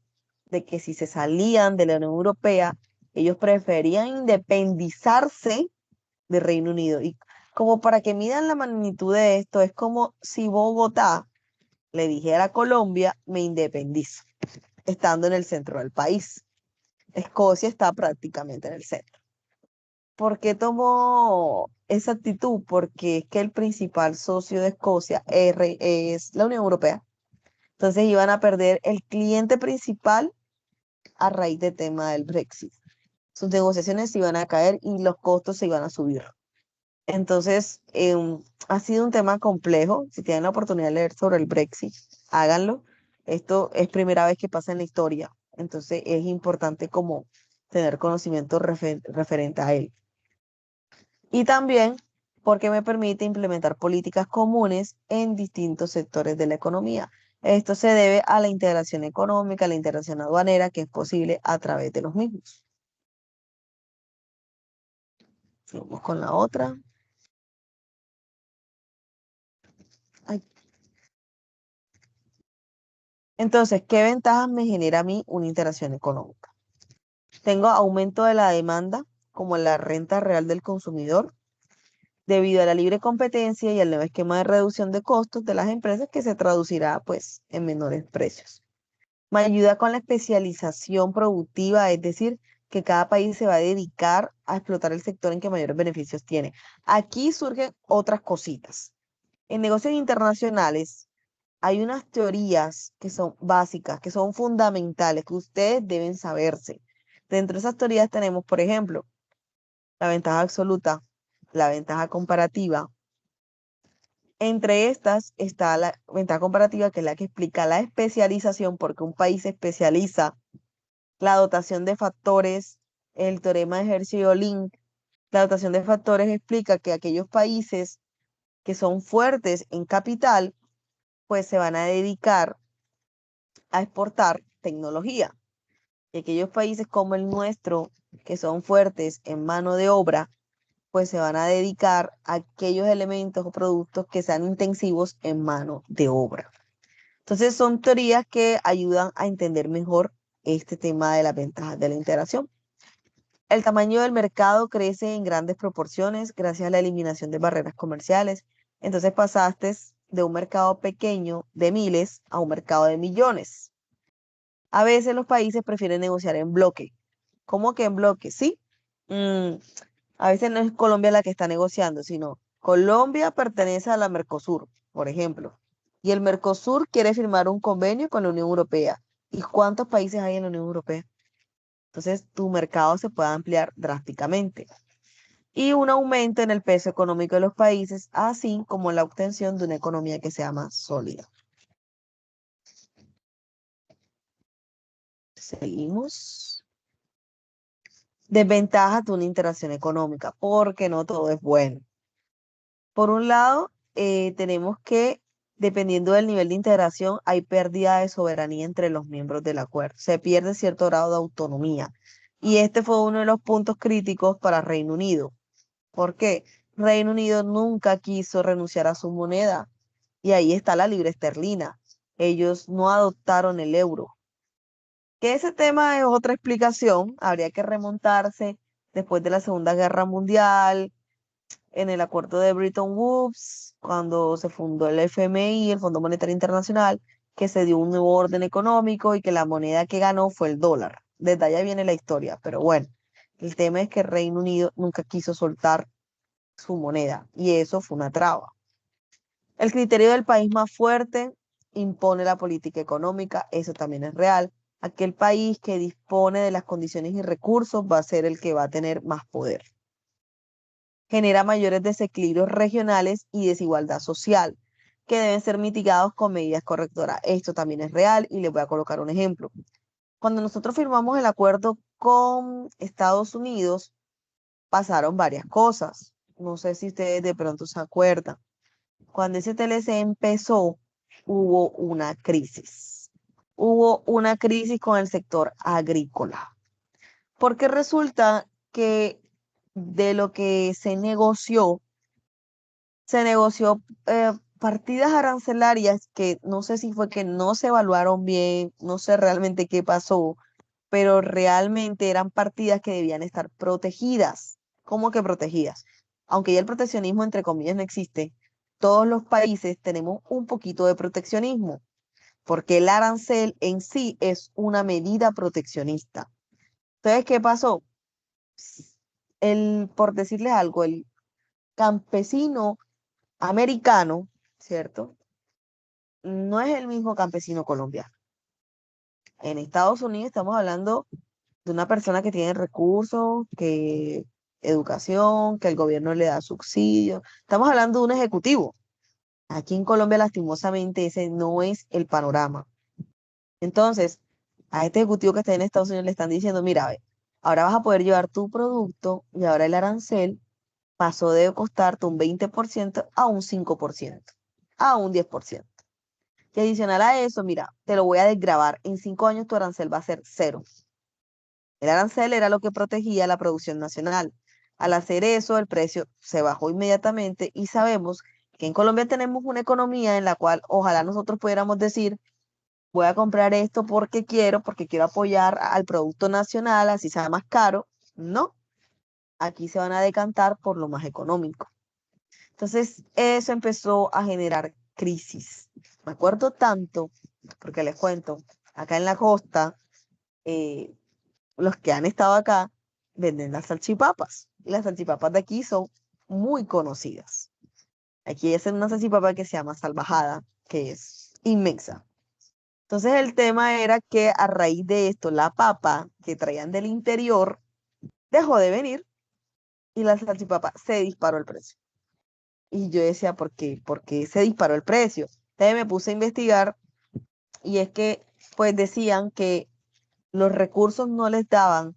de que si se salían de la Unión Europea, ellos preferían independizarse de Reino Unido. Y como para que midan la magnitud de esto, es como si Bogotá le dijera a Colombia, me independizo, estando en el centro del país. Escocia está prácticamente en el centro. ¿Por qué tomó esa actitud? Porque es que el principal socio de Escocia es la Unión Europea. Entonces iban a perder el cliente principal a raíz del tema del Brexit. Sus negociaciones se iban a caer y los costos se iban a subir. Entonces, ha sido un tema complejo. Si tienen la oportunidad de leer sobre el Brexit, háganlo. Esto es primera vez que pasa en la historia. Entonces, es importante como tener conocimiento referente a él. Y también porque me permite implementar políticas comunes en distintos sectores de la economía. Esto se debe a la integración económica, a la integración aduanera, que es posible a través de los mismos. Vamos con la otra. Ay. Entonces, ¿qué ventajas me genera a mí una integración económica? Tengo aumento de la demanda, como la renta real del consumidor, debido a la libre competencia y al nuevo esquema de reducción de costos de las empresas que se traducirá pues en menores precios. Me ayuda con la especialización productiva, es decir, que cada país se va a dedicar a explotar el sector en que mayores beneficios tiene. Aquí surgen otras cositas. En negocios internacionales hay unas teorías que son básicas, que son fundamentales, que ustedes deben saberse. Dentro de esas teorías tenemos, por ejemplo, la ventaja absoluta, la ventaja comparativa. Entre estas está la ventaja comparativa, que es la que explica la especialización, porque un país se especializa, la dotación de factores, el teorema de Hershey-Olin. La dotación de factores explica que aquellos países que son fuertes en capital, pues se van a dedicar a exportar tecnología. Y aquellos países como el nuestro, que son fuertes en mano de obra, pues se van a dedicar a aquellos elementos o productos que sean intensivos en mano de obra. Entonces son teorías que ayudan a entender mejor este tema de las ventajas de la integración. El tamaño del mercado crece en grandes proporciones gracias a la eliminación de barreras comerciales. Entonces pasaste de un mercado pequeño de miles a un mercado de millones. A veces los países prefieren negociar en bloque. ¿Cómo que en bloque? Sí. A veces no es Colombia la que está negociando, sino Colombia pertenece a la Mercosur, por ejemplo, y el Mercosur quiere firmar un convenio con la Unión Europea. ¿Y cuántos países hay en la Unión Europea? Entonces, tu mercado se puede ampliar drásticamente. Y un aumento en el peso económico de los países, así como la obtención de una economía que sea más sólida. Seguimos. Desventajas de una interacción económica, porque no todo es bueno. Por un lado, tenemos que, dependiendo del nivel de integración, hay pérdida de soberanía entre los miembros del acuerdo. Se pierde cierto grado de autonomía. Y este fue uno de los puntos críticos para Reino Unido. ¿Por qué? Reino Unido nunca quiso renunciar a su moneda. Y ahí está la libra esterlina. Ellos no adoptaron el euro. Que ese tema es otra explicación. Habría que remontarse después de la Segunda Guerra Mundial, en el acuerdo de Bretton Woods, cuando se fundó el FMI, el Fondo Monetario Internacional, que se dio un nuevo orden económico y que la moneda que ganó fue el dólar. Desde allá viene la historia, pero bueno, el tema es que Reino Unido nunca quiso soltar su moneda y eso fue una traba. El criterio del país más fuerte impone la política económica, eso también es real. Aquel país que dispone de las condiciones y recursos va a ser el que va a tener más poder. Genera mayores desequilibrios regionales y desigualdad social, que deben ser mitigados con medidas correctoras. Esto también es real y les voy a colocar un ejemplo. Cuando nosotros firmamos el acuerdo con Estados Unidos, pasaron varias cosas. No sé si ustedes de pronto se acuerdan. Cuando ese TLC empezó, hubo una crisis. Hubo una crisis con el sector agrícola. Porque resulta que de lo que se negoció partidas arancelarias que no sé si fue que no se evaluaron bien, no sé realmente qué pasó, pero realmente eran partidas que debían estar protegidas. ¿Cómo que protegidas? Aunque ya el proteccionismo, entre comillas, no existe, todos los países tenemos un poquito de proteccionismo, porque el arancel en sí es una medida proteccionista. Entonces, ¿qué pasó? Por decirles algo, el campesino americano, ¿cierto? No es el mismo campesino colombiano. En Estados Unidos estamos hablando de una persona que tiene recursos, que educación, que el gobierno le da subsidios. Estamos hablando de un ejecutivo. Aquí en Colombia, lastimosamente, ese no es el panorama. Entonces, a este ejecutivo que está en Estados Unidos le están diciendo, mira, ve, ahora vas a poder llevar tu producto y ahora el arancel pasó de costarte un 20% a un 5%, a un 10%. Y adicional a eso, mira, te lo voy a desgravar. En 5 años tu arancel va a ser cero. El arancel era lo que protegía la producción nacional. Al hacer eso, el precio se bajó inmediatamente y sabemos que en Colombia tenemos una economía en la cual ojalá nosotros pudiéramos decir, voy a comprar esto porque quiero apoyar al producto nacional, así sea más caro. No, aquí se van a decantar por lo más económico. Entonces, eso empezó a generar crisis. Me acuerdo tanto, porque les cuento, acá en la costa, eh, los que han estado acá venden las salchipapas. Y las salchipapas de aquí son muy conocidas. Aquí hacen una salchipapa que se llama salvajada, que es inmensa. Entonces el tema era que a raíz de esto, la papa que traían del interior dejó de venir y la salchipapa se disparó el precio. Y yo decía, ¿por qué se disparó el precio? Entonces me puse a investigar y es que pues decían que los recursos no les daban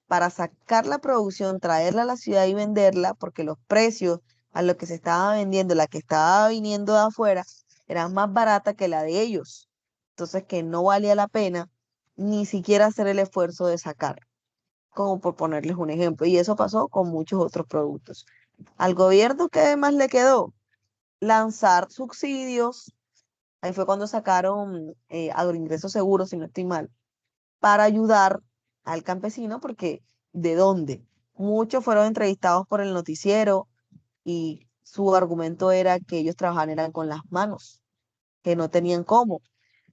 para sacar la producción, traerla a la ciudad y venderla, porque los precios a los que se estaba vendiendo, la que estaba viniendo de afuera, era más barata que la de ellos. Entonces que no valía la pena ni siquiera hacer el esfuerzo de sacar, como por ponerles un ejemplo. Y eso pasó con muchos otros productos. Al gobierno, ¿qué más le quedó? Lanzar subsidios. Ahí fue cuando sacaron agroingresos seguros, si no estoy mal, para ayudar al campesino, porque ¿de dónde? Muchos fueron entrevistados por el noticiero y su argumento era que ellos trabajaban eran con las manos, que no tenían cómo.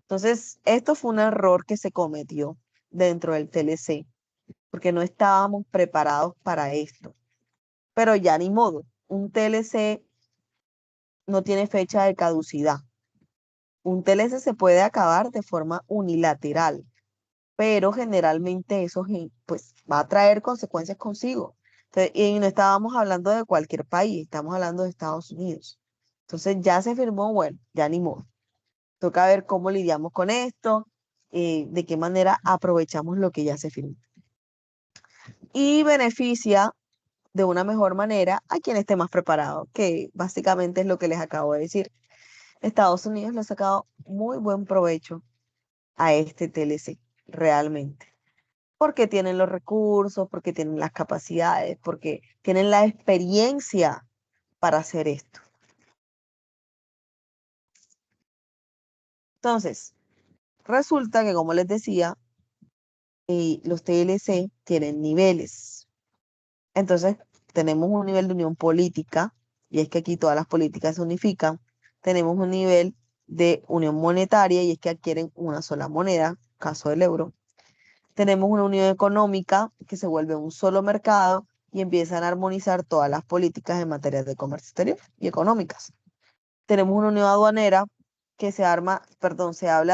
Entonces, esto fue un error que se cometió dentro del TLC, porque no estábamos preparados para esto. pero ya ni modo. Un TLC no tiene fecha de caducidad. Un TLC se puede acabar de forma unilateral, pero generalmente eso pues, va a traer consecuencias consigo. Entonces, y no estábamos hablando de cualquier país, estamos hablando de Estados Unidos. Entonces ya se firmó, bueno, ya ni modo. Toca ver cómo lidiamos con esto, de qué manera aprovechamos lo que ya se firmó. Y beneficia de una mejor manera a quien esté más preparado, que básicamente es lo que les acabo de decir. Estados Unidos le ha sacado muy buen provecho a este TLC, realmente. Porque tienen los recursos, porque tienen las capacidades, porque tienen la experiencia para hacer esto. Entonces, resulta que, como les decía, los TLC tienen niveles. Entonces, tenemos un nivel de unión política, y es que aquí todas las políticas se unifican. Tenemos un nivel de unión monetaria, y es que adquieren una sola moneda, caso del euro. Tenemos una unión económica, que se vuelve un solo mercado y empiezan a armonizar todas las políticas en materia de comercio exterior y económicas. Tenemos una unión aduanera, que se habla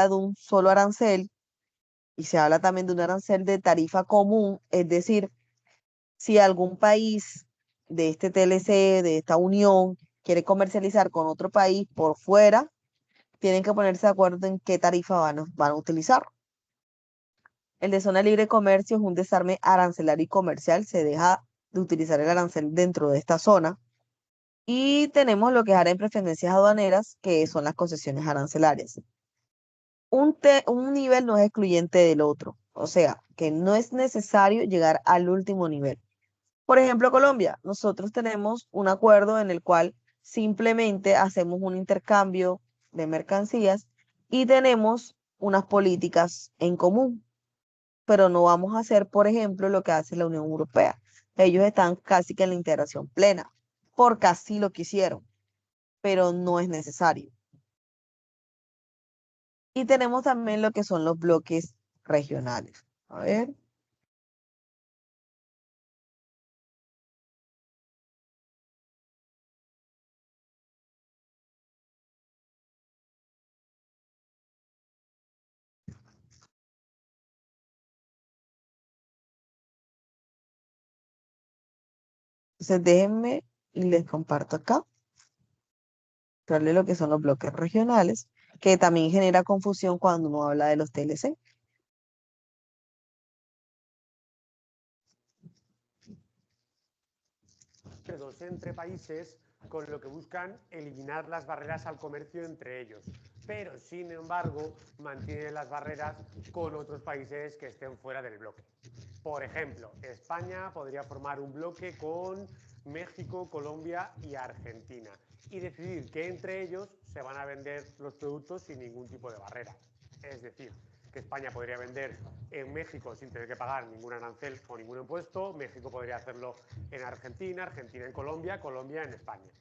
de un solo arancel, y se habla también de un arancel de tarifa común, es decir, si algún país de este TLC, de esta unión, quiere comercializar con otro país por fuera, tienen que ponerse de acuerdo en qué tarifa van a utilizar. El de zona libre de comercio es un desarme arancelario y comercial, se deja de utilizar el arancel dentro de esta zona. Y tenemos lo que es área en preferencias aduaneras, que son las concesiones arancelarias. Un nivel no es excluyente del otro, o sea, que no es necesario llegar al último nivel. Por ejemplo, Colombia, nosotros tenemos un acuerdo en el cual simplemente hacemos un intercambio de mercancías y tenemos unas políticas en común, pero no vamos a hacer, por ejemplo, lo que hace la Unión Europea. Ellos están casi que en la integración plena, porque así lo quisieron, pero no es necesario. Y tenemos también lo que son los bloques regionales. A ver. Entonces déjenme y les comparto acá. Mostrarles lo que son los bloques regionales, que también genera confusión cuando uno habla de los TLC. Entre países con lo que buscan eliminar las barreras al comercio entre ellos, pero sin embargo mantienen las barreras con otros países que estén fuera del bloque. Por ejemplo, España podría formar un bloque con México, Colombia y Argentina y decidir que entre ellos se van a vender los productos sin ningún tipo de barrera. Es decir, que España podría vender en México sin tener que pagar ningún arancel o ningún impuesto, México podría hacerlo en Argentina, Argentina en Colombia, Colombia en España.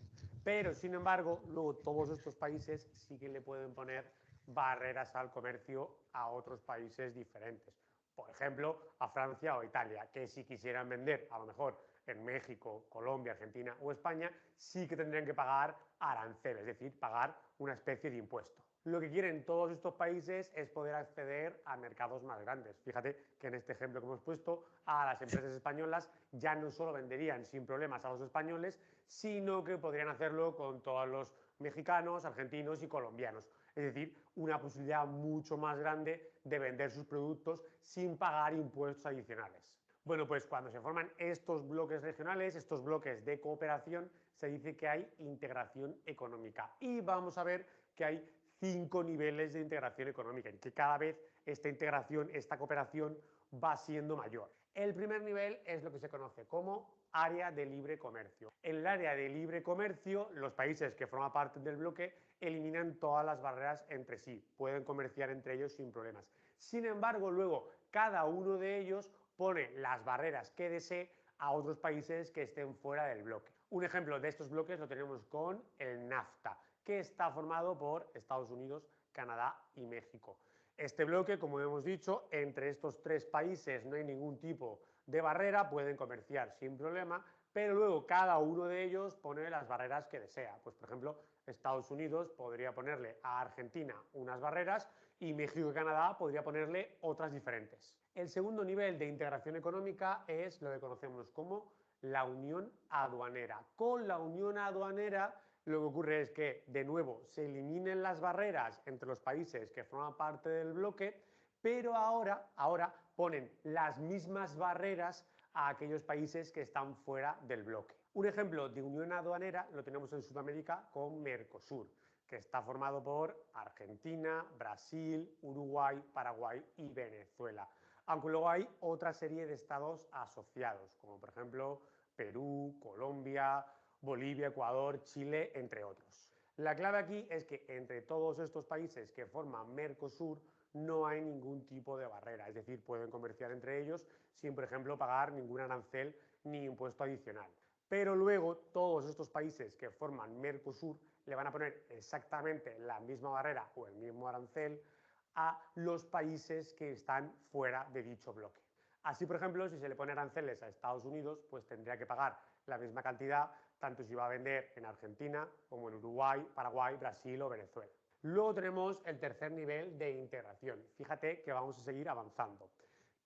Pero, sin embargo, luego todos estos países sí que le pueden poner barreras al comercio a otros países diferentes. Por ejemplo, a Francia o Italia, que si quisieran vender, a lo mejor en México, Colombia, Argentina o España, sí que tendrían que pagar arancel, es decir, pagar una especie de impuesto. Lo que quieren todos estos países es poder acceder a mercados más grandes. Fíjate que en este ejemplo que hemos puesto, a las empresas españolas ya no solo venderían sin problemas a los españoles, sino que podrían hacerlo con todos los mexicanos, argentinos y colombianos. Es decir, una posibilidad mucho más grande de vender sus productos sin pagar impuestos adicionales. Bueno, pues cuando se forman estos bloques regionales, estos bloques de cooperación, se dice que hay integración económica. Y vamos a ver que hay 5 niveles de integración económica, y que cada vez esta integración, esta cooperación va siendo mayor. El primer nivel es lo que se conoce como área de libre comercio. En el área de libre comercio, los países que forman parte del bloque eliminan todas las barreras entre sí, pueden comerciar entre ellos sin problemas. Sin embargo, luego cada uno de ellos pone las barreras que desee a otros países que estén fuera del bloque. Un ejemplo de estos bloques lo tenemos con el NAFTA, que está formado por Estados Unidos, Canadá y México. Este bloque, como hemos dicho, entre estos tres países no hay ningún tipo de barrera, pueden comerciar sin problema, pero luego cada uno de ellos pone las barreras que desea. Pues, por ejemplo, Estados Unidos podría ponerle a Argentina unas barreras y México y Canadá podría ponerle otras diferentes. El segundo nivel de integración económica es lo que conocemos como la unión aduanera. Con la unión aduanera lo que ocurre es que, de nuevo, se eliminen las barreras entre los países que forman parte del bloque, pero ahora ponen las mismas barreras a aquellos países que están fuera del bloque. Un ejemplo de unión aduanera lo tenemos en Sudamérica con Mercosur, que está formado por Argentina, Brasil, Uruguay, Paraguay y Venezuela. Aunque luego hay otra serie de estados asociados, como por ejemplo Perú, Colombia, Bolivia, Ecuador, Chile, entre otros. La clave aquí es que entre todos estos países que forman Mercosur no hay ningún tipo de barrera, es decir, pueden comerciar entre ellos sin, por ejemplo, pagar ningún arancel ni impuesto adicional. Pero luego todos estos países que forman Mercosur le van a poner exactamente la misma barrera o el mismo arancel a los países que están fuera de dicho bloque. Así, por ejemplo, si se le pone aranceles a Estados Unidos, pues tendría que pagar la misma cantidad tanto si va a vender en Argentina como en Uruguay, Paraguay, Brasil o Venezuela. Luego tenemos el tercer nivel de integración. Fíjate que vamos a seguir avanzando.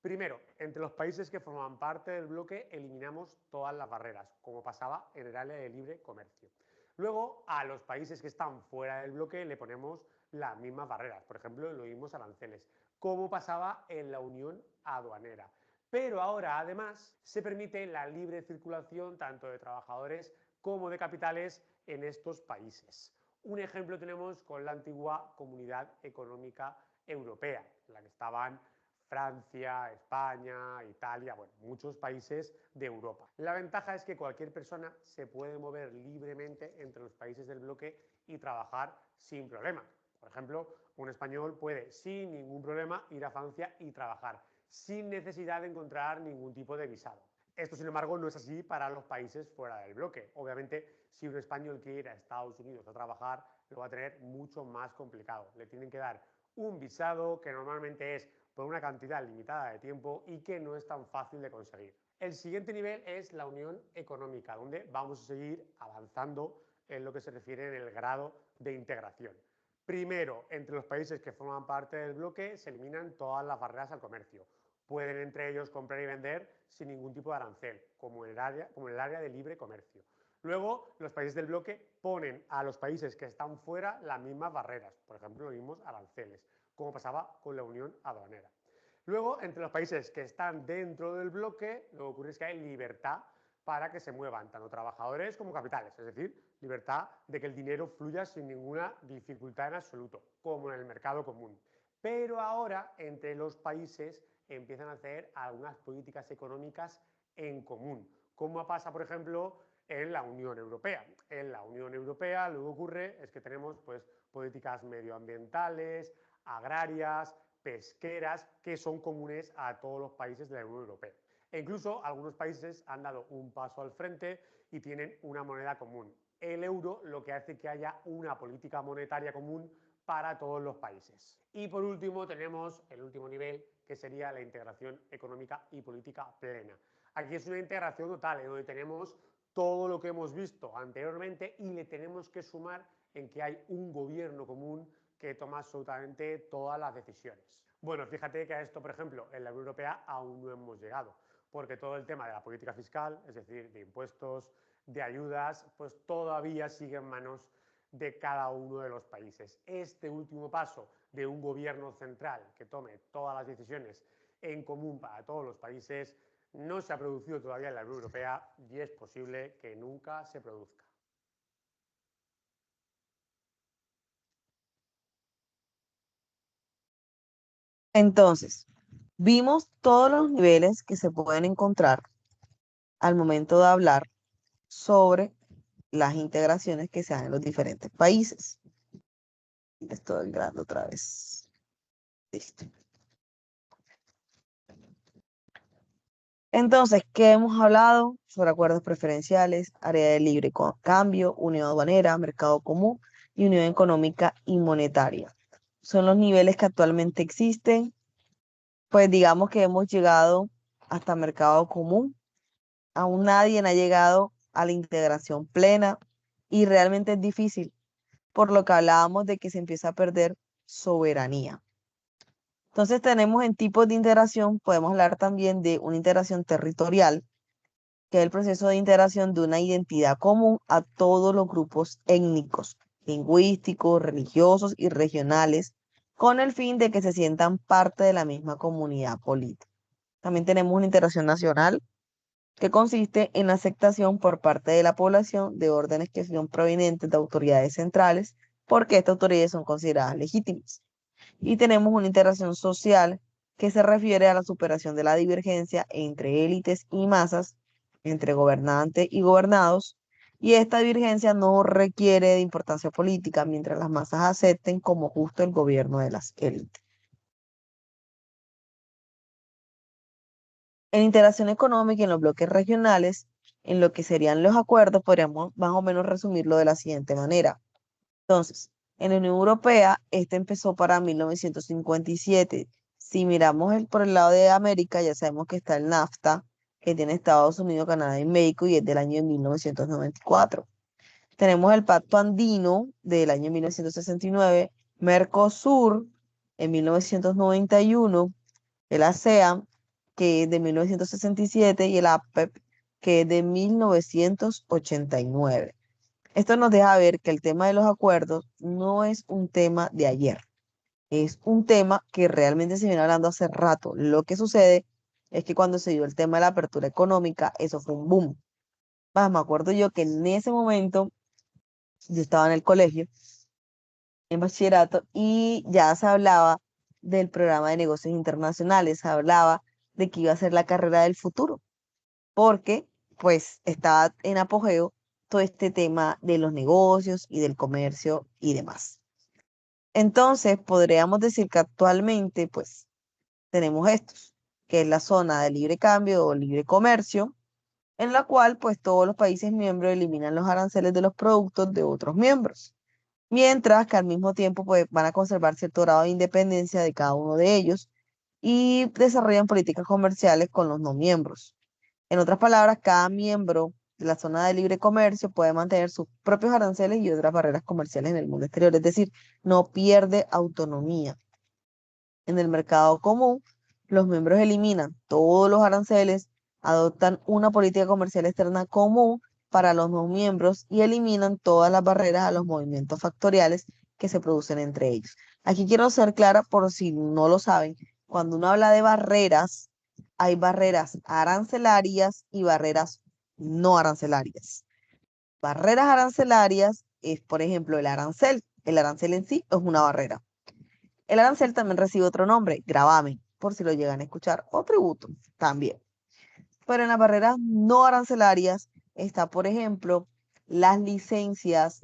Primero, entre los países que forman parte del bloque eliminamos todas las barreras, como pasaba en el área de libre comercio. Luego, a los países que están fuera del bloque le ponemos las mismas barreras, por ejemplo, lo mismos aranceles, como pasaba en la unión aduanera. Pero ahora, además, se permite la libre circulación tanto de trabajadores como de capitales en estos países. Un ejemplo tenemos con la antigua Comunidad Económica Europea, en la que estaban Francia, España, Italia, bueno, muchos países de Europa. La ventaja es que cualquier persona se puede mover libremente entre los países del bloque y trabajar sin problema. Por ejemplo, un español puede sin ningún problema ir a Francia y trabajar, sin necesidad de encontrar ningún tipo de visado. Esto, sin embargo, no es así para los países fuera del bloque. Obviamente, si un español quiere ir a Estados Unidos a trabajar, lo va a tener mucho más complicado. Le tienen que dar un visado que normalmente es por una cantidad limitada de tiempo y que no es tan fácil de conseguir. El siguiente nivel es la unión económica, donde vamos a seguir avanzando en lo que se refiere en el grado de integración. Primero, entre los países que forman parte del bloque se eliminan todas las barreras al comercio. Pueden entre ellos comprar y vender sin ningún tipo de arancel, como en el área de libre comercio. Luego, los países del bloque ponen a los países que están fuera las mismas barreras, por ejemplo, los mismos aranceles, como pasaba con la unión aduanera. Luego, entre los países que están dentro del bloque, lo que ocurre es que hay libertad para que se muevan tanto trabajadores como capitales, es decir, libertad de que el dinero fluya sin ninguna dificultad en absoluto, como en el mercado común. Pero ahora, entre los países, empiezan a hacer algunas políticas económicas en común, como pasa, por ejemplo, en la Unión Europea. En la Unión Europea lo que ocurre es que tenemos pues, políticas medioambientales, agrarias, pesqueras, que son comunes a todos los países de la Unión Europea. E incluso algunos países han dado un paso al frente y tienen una moneda común. El euro, lo que hace que haya una política monetaria común para todos los países. Y por último tenemos el último nivel, que sería la integración económica y política plena. Aquí es una integración total, en donde tenemos todo lo que hemos visto anteriormente y le tenemos que sumar en que hay un gobierno común que toma absolutamente todas las decisiones. Bueno, fíjate que a esto, por ejemplo, en la Unión Europea aún no hemos llegado, porque todo el tema de la política fiscal, es decir, de impuestos, de ayudas, pues todavía sigue en manos de cada uno de los países. Este último paso de un gobierno central que tome todas las decisiones en común para todos los países no se ha producido todavía en la Unión Europea y es posible que nunca se produzca. Entonces, vimos todos los niveles que se pueden encontrar al momento de hablar sobre las integraciones que se dan en los diferentes países. Estoy grabando otra vez. Listo. Entonces, ¿qué hemos hablado? Sobre acuerdos preferenciales, área de libre cambio, unión aduanera, mercado común y unión económica y monetaria. Son los niveles que actualmente existen. Pues digamos que hemos llegado hasta mercado común. Aún nadie ha llegado a la integración plena y realmente es difícil, por lo que hablábamos de que se empieza a perder soberanía. Entonces tenemos en tipos de integración, podemos hablar también de una integración territorial, que es el proceso de integración de una identidad común a todos los grupos étnicos, lingüísticos, religiosos y regionales, con el fin de que se sientan parte de la misma comunidad política. También tenemos una integración nacional, que consiste en la aceptación por parte de la población de órdenes que son provenientes de autoridades centrales, porque estas autoridades son consideradas legítimas. Y tenemos una integración social, que se refiere a la superación de la divergencia entre élites y masas, entre gobernantes y gobernados, y esta divergencia no requiere de importancia política mientras las masas acepten como justo el gobierno de las élites. En integración económica y en los bloques regionales, en lo que serían los acuerdos, podríamos más o menos resumirlo de la siguiente manera. Entonces, en la Unión Europea, este empezó para 1957. Si miramos por el lado de América, ya sabemos que está el NAFTA, que tiene Estados Unidos, Canadá y México, y es del año de 1994. Tenemos el Pacto Andino del año 1969, Mercosur en 1991, el ASEAN, que es de 1967, y el APEP, que es de 1989. Esto nos deja ver que el tema de los acuerdos no es un tema de ayer, es un tema que realmente se viene hablando hace rato. Lo que sucede es que cuando se dio el tema de la apertura económica, eso fue un boom. Me acuerdo yo que en ese momento yo estaba en el colegio, en bachillerato, y ya se hablaba del programa de negocios internacionales, se hablaba de que iba a ser la carrera del futuro, porque pues estaba en apogeo todo este tema de los negocios y del comercio y demás. Entonces, podríamos decir que actualmente pues tenemos estos, que es la zona de libre cambio o libre comercio, en la cual pues todos los países miembros eliminan los aranceles de los productos de otros miembros, mientras que al mismo tiempo pues van a conservar cierto grado de independencia de cada uno de ellos y desarrollan políticas comerciales con los no miembros. En otras palabras, cada miembro de la zona de libre comercio puede mantener sus propios aranceles y otras barreras comerciales en el mundo exterior, es decir, no pierde autonomía. En el mercado común, los miembros eliminan todos los aranceles, adoptan una política comercial externa común para los no miembros y eliminan todas las barreras a los movimientos factoriales que se producen entre ellos. Aquí quiero ser clara por si no lo saben, cuando uno habla de barreras, hay barreras arancelarias y barreras no arancelarias. Barreras arancelarias es, por ejemplo, el arancel. El arancel en sí es una barrera. El arancel también recibe otro nombre, gravamen, por si lo llegan a escuchar, o tributo también. Pero en las barreras no arancelarias está, por ejemplo, las licencias,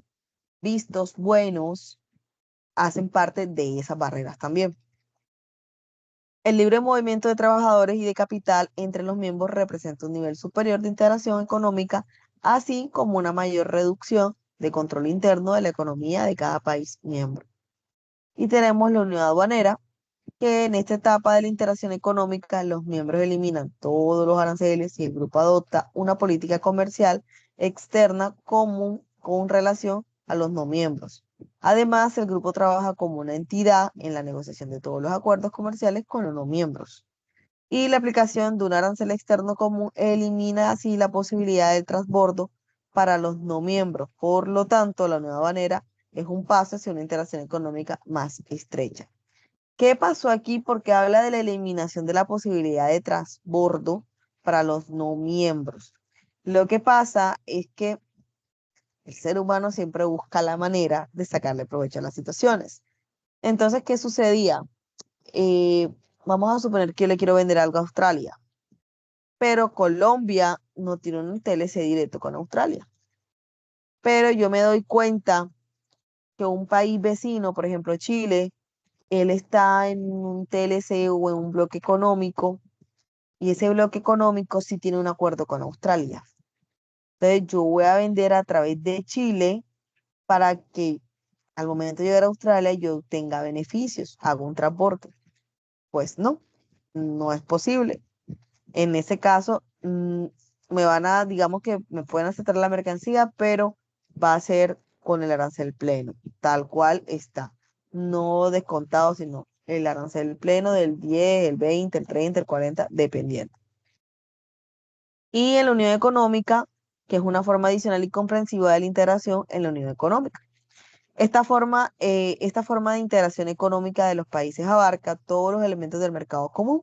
vistos buenos, hacen parte de esas barreras también. El libre movimiento de trabajadores y de capital entre los miembros representa un nivel superior de integración económica, así como una mayor reducción de control interno de la economía de cada país miembro. Y tenemos la unión aduanera, que en esta etapa de la integración económica los miembros eliminan todos los aranceles y el grupo adopta una política comercial externa común con relación a los no miembros. Además, el grupo trabaja como una entidad en la negociación de todos los acuerdos comerciales con los no miembros. Y la aplicación de un arancel externo común elimina así la posibilidad del transbordo para los no miembros. Por lo tanto, la nueva aduanera es un paso hacia una integración económica más estrecha. ¿Qué pasó aquí? Porque habla de la eliminación de la posibilidad de transbordo para los no miembros. Lo que pasa es que el ser humano siempre busca la manera de sacarle provecho a las situaciones. Entonces, ¿qué sucedía? Vamos a suponer que yo le quiero vender algo a Australia, pero Colombia no tiene un TLC directo con Australia. Pero yo me doy cuenta que un país vecino, por ejemplo Chile, él está en un TLC o en un bloque económico, y ese bloque económico sí tiene un acuerdo con Australia. Entonces yo voy a vender a través de Chile para que al momento de llegar a Australia yo tenga beneficios, hago un transporte. Pues no, no es posible. En ese caso, me van a, digamos que me pueden aceptar la mercancía, pero va a ser con el arancel pleno, tal cual está. No descontado, sino el arancel pleno del 10, el 20, el 30, el 40, dependiendo. Y en la unión económica, que es una forma adicional y comprensiva de la integración en la unión económica. Esta forma de integración económica de los países abarca todos los elementos del mercado común,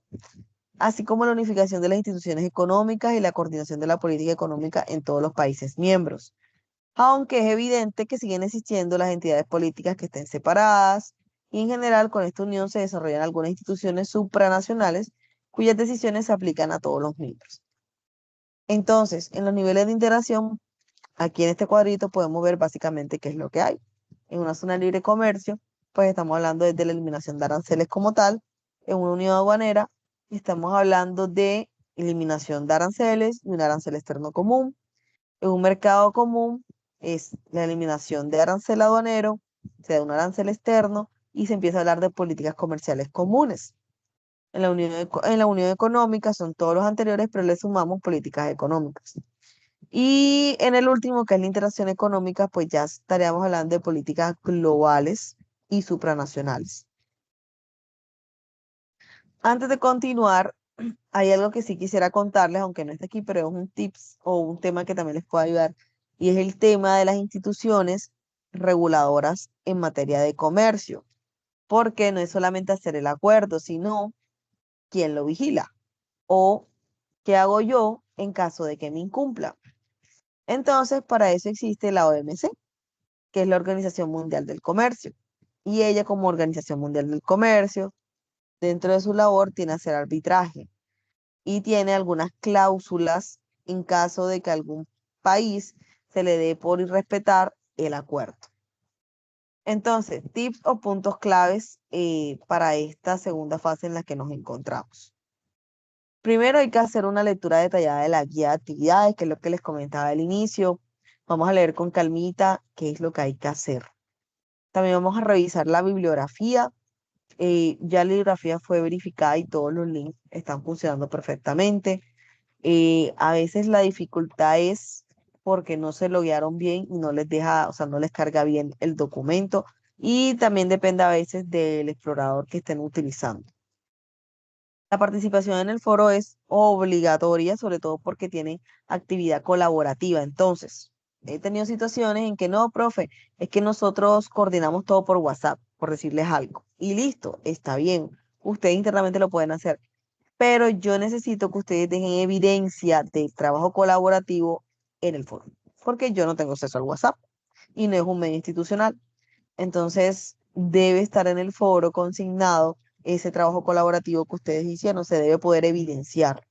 así como la unificación de las instituciones económicas y la coordinación de la política económica en todos los países miembros. Aunque es evidente que siguen existiendo las entidades políticas que estén separadas, y en general con esta unión se desarrollan algunas instituciones supranacionales cuyas decisiones se aplican a todos los miembros. Entonces, en los niveles de integración, aquí en este cuadrito podemos ver básicamente qué es lo que hay. En una zona de libre comercio, pues estamos hablando desde la eliminación de aranceles como tal. En una unión aduanera, estamos hablando de eliminación de aranceles y un arancel externo común. En un mercado común es la eliminación de arancel aduanero, se da un arancel externo y se empieza a hablar de políticas comerciales comunes. En la unión económica son todos los anteriores, pero le sumamos políticas económicas. Y en el último, que es la integración económica, pues ya estaríamos hablando de políticas globales y supranacionales. Antes de continuar, hay algo que sí quisiera contarles, aunque no está aquí, pero es un tips o un tema que también les puede ayudar, y es el tema de las instituciones reguladoras en materia de comercio, porque no es solamente hacer el acuerdo, sino quién lo vigila o qué hago yo en caso de que me incumpla. Entonces, para eso existe la OMC, que es la Organización Mundial del Comercio. Y ella, como Organización Mundial del Comercio, dentro de su labor tiene hacer arbitraje y tiene algunas cláusulas en caso de que algún país se le dé por irrespetar el acuerdo. Entonces, tips o puntos claves para esta segunda fase en la que nos encontramos. Primero hay que hacer una lectura detallada de la guía de actividades, que es lo que les comentaba al inicio. Vamos a leer con calmita qué es lo que hay que hacer. También vamos a revisar la bibliografía. Ya la bibliografía fue verificada y todos los links están funcionando perfectamente. A veces la dificultad es porque no se loguearon bien y no les deja, o sea, no les carga bien el documento. Y también depende a veces del explorador que estén utilizando. La participación en el foro es obligatoria, sobre todo porque tiene actividad colaborativa. Entonces, he tenido situaciones en que no, profe, es que nosotros coordinamos todo por WhatsApp, por decirles algo. Y listo, está bien. Ustedes internamente lo pueden hacer. Pero yo necesito que ustedes dejen evidencia del trabajo colaborativo en el foro, porque yo no tengo acceso al WhatsApp y no es un medio institucional. Entonces, debe estar en el foro consignado ese trabajo colaborativo que ustedes hicieron, se debe poder evidenciar.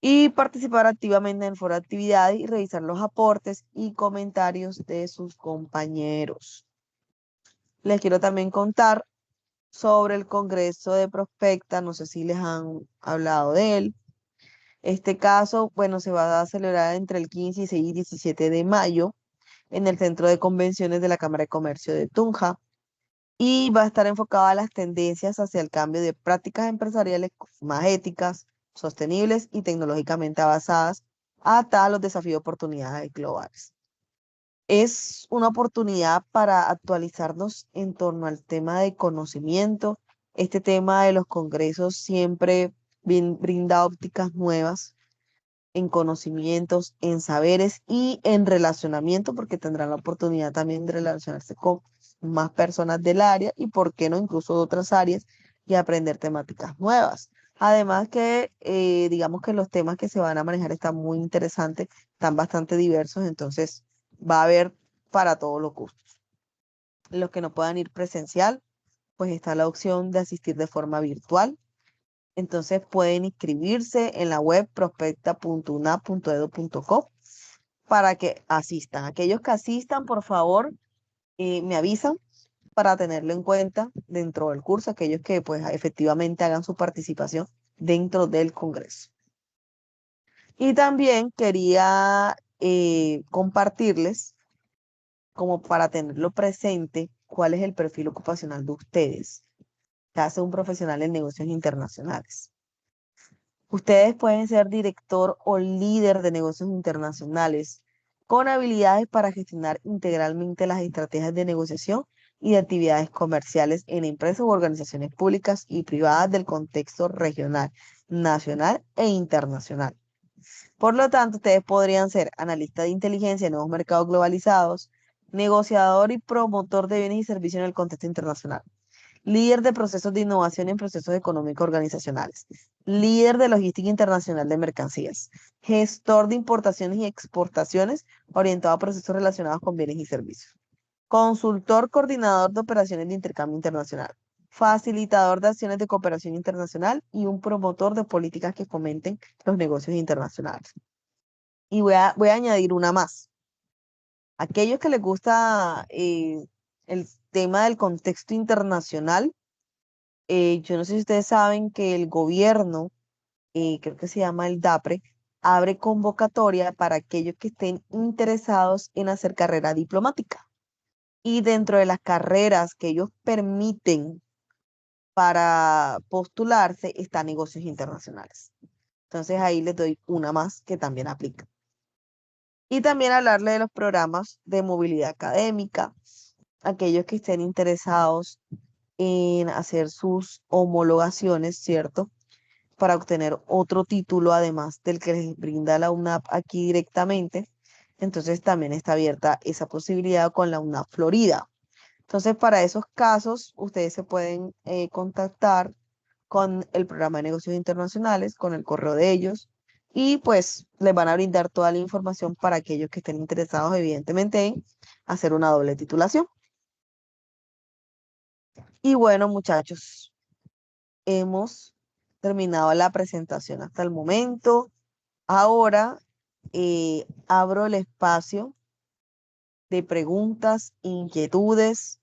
Y participar activamente en el foro de actividades y revisar los aportes y comentarios de sus compañeros. Les quiero también contar sobre el Congreso de Prospecta, no sé si les han hablado de él. Este caso, bueno, se va a celebrar entre el 15, 16 y 17 de mayo en el Centro de Convenciones de la Cámara de Comercio de Tunja. Y va a estar enfocado a las tendencias hacia el cambio de prácticas empresariales más éticas, sostenibles y tecnológicamente avanzadas, hasta los desafíos y oportunidades globales. Es una oportunidad para actualizarnos en torno al tema de conocimiento. Este tema de los congresos siempre brinda ópticas nuevas en conocimientos, en saberes y en relacionamiento, porque tendrán la oportunidad también de relacionarse con más personas del área y, por qué no, incluso de otras áreas y aprender temáticas nuevas. Además que, digamos que los temas que se van a manejar están muy interesantes, están bastante diversos, entonces va a haber para todos los gustos. Los que no puedan ir presencial, pues está la opción de asistir de forma virtual. Entonces pueden inscribirse en la web prospecta.unap.edu.co para que asistan. Aquellos que asistan, por favor, me avisan para tenerlo en cuenta dentro del curso, aquellos que pues efectivamente hagan su participación dentro del Congreso. Y también quería compartirles, como para tenerlo presente, cuál es el perfil ocupacional de ustedes, que hace un profesional en negocios internacionales. Ustedes pueden ser director o líder de negocios internacionales con habilidades para gestionar integralmente las estrategias de negociación y de actividades comerciales en empresas u organizaciones públicas y privadas del contexto regional, nacional e internacional. Por lo tanto, ustedes podrían ser analista de inteligencia en nuevos mercados globalizados, negociador y promotor de bienes y servicios en el contexto internacional, líder de procesos de innovación en procesos económicos organizacionales, líder de logística internacional de mercancías, gestor de importaciones y exportaciones orientado a procesos relacionados con bienes y servicios, consultor coordinador de operaciones de intercambio internacional, facilitador de acciones de cooperación internacional y un promotor de políticas que fomenten los negocios internacionales. Y voy a añadir una más. Aquellos que les gusta el tema del contexto internacional, yo no sé si ustedes saben que el gobierno, creo que se llama el DAPRE, abre convocatoria para aquellos que estén interesados en hacer carrera diplomática. Y dentro de las carreras que ellos permiten para postularse están negocios internacionales. Entonces ahí les doy una más que también aplica. Y también hablarle de los programas de movilidad académica, aquellos que estén interesados en hacer sus homologaciones, ¿cierto? Para obtener otro título además del que les brinda la UNAP aquí directamente. Entonces también está abierta esa posibilidad con la UNAP Florida. Entonces, para esos casos, ustedes se pueden contactar con el programa de negocios internacionales, con el correo de ellos, y pues les van a brindar toda la información para aquellos que estén interesados, evidentemente, en hacer una doble titulación. Y bueno, muchachos, hemos terminado la presentación hasta el momento. Ahora abro el espacio de preguntas, inquietudes.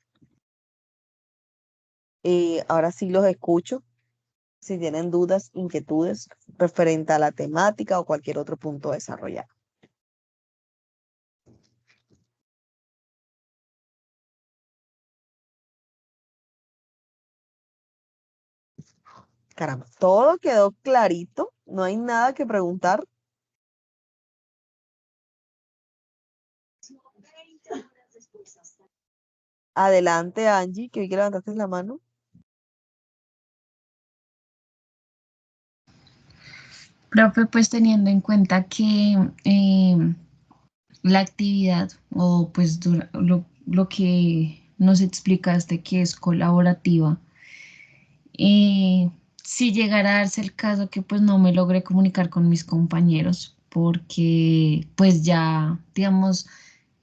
Ahora sí los escucho. Si tienen dudas, inquietudes referente a la temática o cualquier otro punto a desarrollar. Caramba, todo quedó clarito, no hay nada que preguntar. Adelante, Angie, que vi que levantaste la mano. Profe, pues teniendo en cuenta que la actividad o pues lo que nos explicaste que es colaborativa, si llegara a darse el caso que pues no me logré comunicar con mis compañeros porque pues ya, digamos,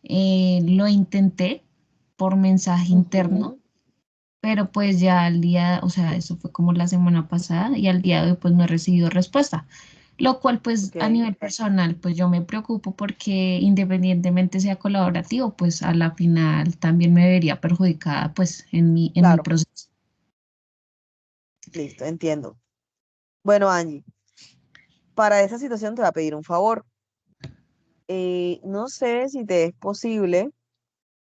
lo intenté por mensaje interno, pero pues ya al día, o sea, eso fue como la semana pasada y al día de hoy pues no he recibido respuesta. Lo cual pues a Ok, nivel personal pues yo me preocupo porque independientemente sea colaborativo pues a la final también me vería perjudicada pues en mi claro, proceso. listo, entiendo. Bueno, Angie, para esa situación te voy a pedir un favor. No sé si te es posible,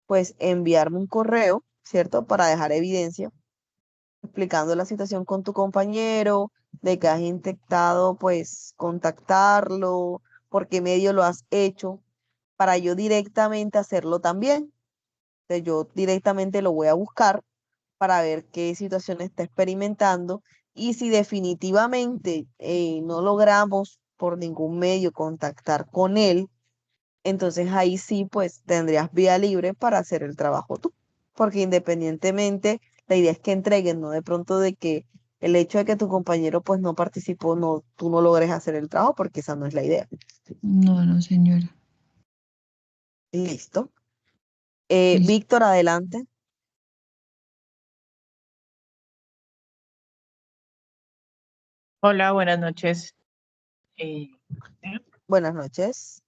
pues, enviarme un correo, ¿cierto? Para dejar evidencia explicando la situación con tu compañero, de que has intentado pues contactarlo, por qué medio lo has hecho, para yo directamente hacerlo también. Entonces yo directamente lo voy a buscar para ver qué situación está experimentando y si definitivamente no logramos por ningún medio contactar con él, entonces ahí sí, pues tendrías vía libre para hacer el trabajo tú. Porque independientemente, la idea es que entreguen, no de pronto de que el hecho de que tu compañero pues no participó, no, tú no logres hacer el trabajo, porque esa no es la idea. No, no, señora. Listo. Listo. Víctor, adelante. Hola, buenas noches. Eh, Buenas noches.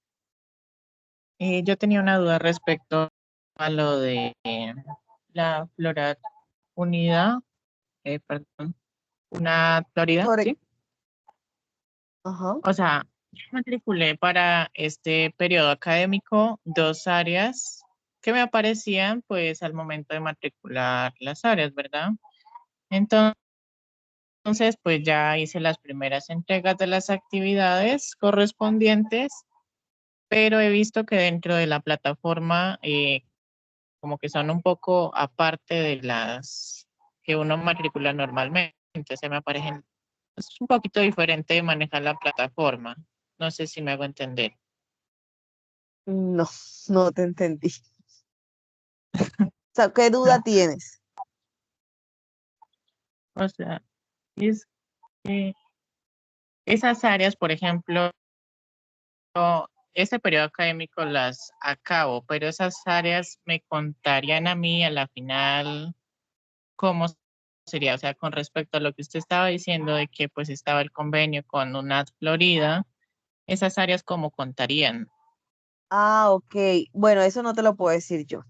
yo tenía una duda respecto a lo de la Florida Unida, perdón, una Florida, Sobre, ¿sí? ajá. O sea, yo matriculé para este periodo académico dos áreas que me aparecían pues al momento de matricular las áreas, ¿verdad? Entonces, Entonces, pues ya hice las primeras entregas de las actividades correspondientes, pero he visto que dentro de la plataforma como que son un poco aparte de las que uno matricula normalmente. Se me aparecen, es un poquito diferente de manejar la plataforma. No sé si me hago entender. No, no te entendí. O sea, ¿qué duda tienes? O sea, es que esas áreas, por ejemplo, ese periodo académico las acabo, pero esas áreas me contarían a mí a la final cómo sería, o sea, con respecto a lo que usted estaba diciendo de que pues estaba el convenio con UNAD Florida, esas áreas cómo contarían. Ah, ok. Bueno, eso no te lo puedo decir yo.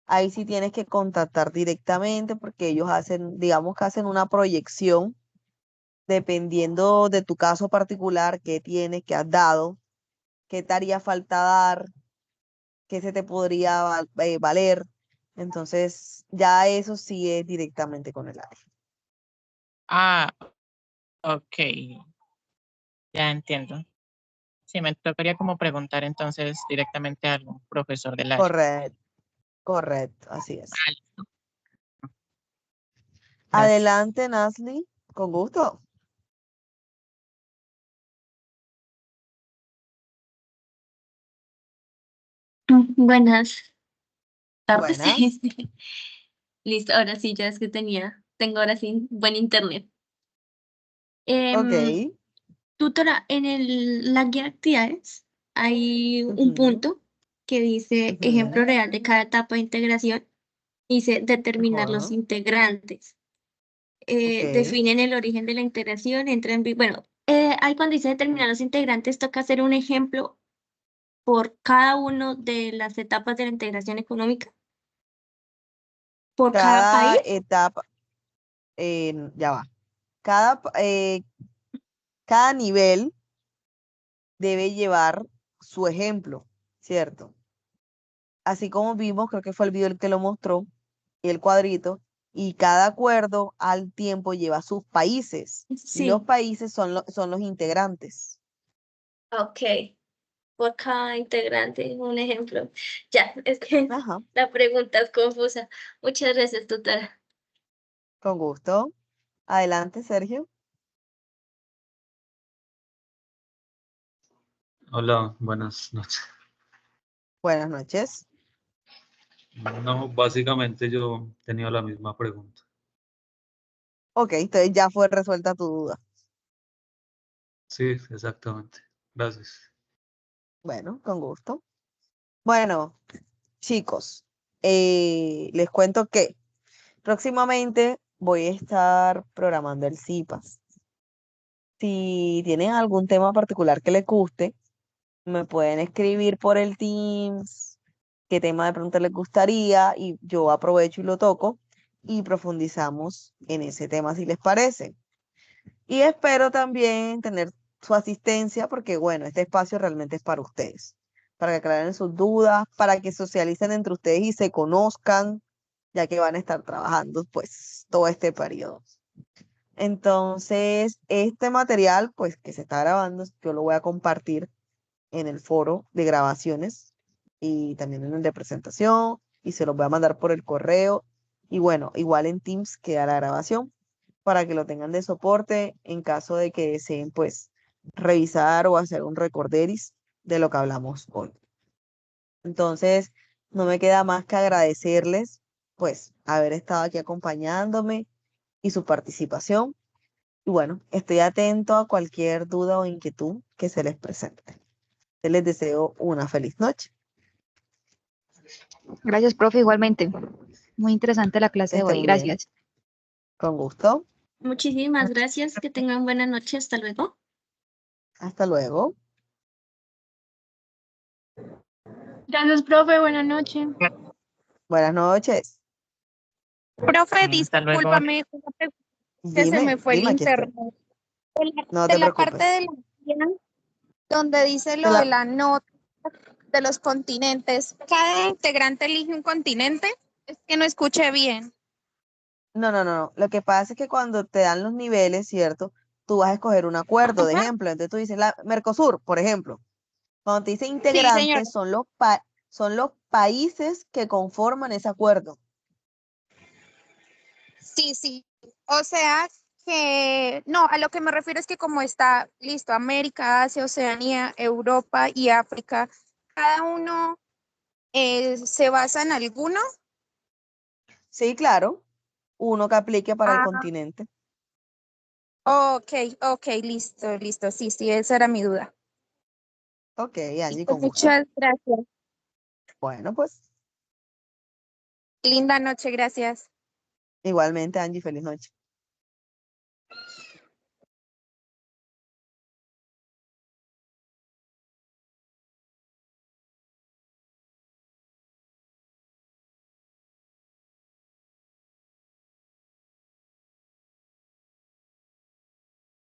Ahí sí tienes que contactar directamente porque ellos hacen, digamos que hacen una proyección dependiendo de tu caso particular, qué tienes, qué has dado, qué te haría falta dar, qué se te podría valer. Entonces, ya eso sí es directamente con el área. Ah, ok, ya entiendo. Sí, me tocaría como preguntar entonces directamente a algún profesor del área. Correcto, correcto, así es. Gracias. Adelante, Nasli, con gusto. Buenas tardes. Buenas. Listo, ahora sí, ya es que tengo ahora sí buen internet. Ok. Tutora, la guía de actividades hay un Ujú, punto que dice ejemplo ujú, real de cada etapa de integración. Dice determinar los ajá, integrantes. ok. Definen el origen de la integración, bueno, ahí cuando dice determinar los integrantes toca hacer un ejemplo por cada uno de las etapas de la integración económica, por cada Cada país. etapa, ya va. Cada, cada nivel debe llevar su ejemplo, ¿cierto? Así como vimos, creo que fue el video el que lo mostró, el cuadrito, y cada acuerdo al tiempo lleva sus países, y los Sí, países son, son los integrantes. ok. Por cada integrante, un ejemplo. Ya, es que Ajá, la pregunta es confusa. Muchas gracias, tutora. con gusto. Adelante, Sergio. Hola, buenas noches. Buenas noches. No, básicamente yo tenía la misma pregunta. Ok, entonces ya fue resuelta tu duda. Sí, exactamente. Gracias. Bueno, con gusto. Bueno, chicos, les cuento que próximamente voy a estar programando el CIPAS. Si tienen algún tema particular que les guste, me pueden escribir por el Teams qué tema de pronto les gustaría y yo aprovecho y lo toco y profundizamos en ese tema si les parece. Y espero también tener su asistencia porque, bueno, este espacio realmente es para ustedes, para que aclaren sus dudas, para que socialicen entre ustedes y se conozcan, ya que van a estar trabajando pues todo este periodo. Entonces, este material pues que se está grabando, yo lo voy a compartir en el foro de grabaciones y también en el de presentación y se los voy a mandar por el correo. Y bueno, igual en Teams queda la grabación para que lo tengan de soporte en caso de que deseen pues revisar o hacer un recorderis de lo que hablamos hoy. Entonces, no me queda más que agradecerles pues haber estado aquí acompañándome y su participación. Y bueno, estoy atento a cualquier duda o inquietud que se les presente. Les deseo una feliz noche. Gracias, profe, igualmente. Muy interesante la clase Que de estén hoy. muy bien. Gracias. Con gusto. Muchísimas gracias. Que tengan buena noche. Hasta luego. Hasta luego. Gracias, profe. Buenas noches. Buenas noches. Profe, Hasta luego. discúlpame, una pregunta que se me fue el Dime, aquí estoy. internet. No De te la parte preocupes. de la guía donde dice Te lo de la- la nota de los continentes, ¿cada integrante elige un continente? Es que no escuché bien. No. Lo que pasa es que cuando te dan los niveles, ¿cierto? Tú vas a escoger un acuerdo, de Ajá. ejemplo. Entonces tú dices, la Mercosur, por ejemplo. Cuando te dice Sí, señora. integrantes, son los países que conforman ese acuerdo. Sí. O sea que, no, a lo que me refiero es que como está listo, América, Asia, Oceanía, Europa y África, cada uno se basa en alguno. Sí, claro. Uno que aplique para el Ah, continente. ok, listo. Sí, esa era mi duda. Ok, Angie, Listo, con gusto. muchas gracias. Bueno, pues Linda noche, gracias. igualmente, Angie, feliz noche.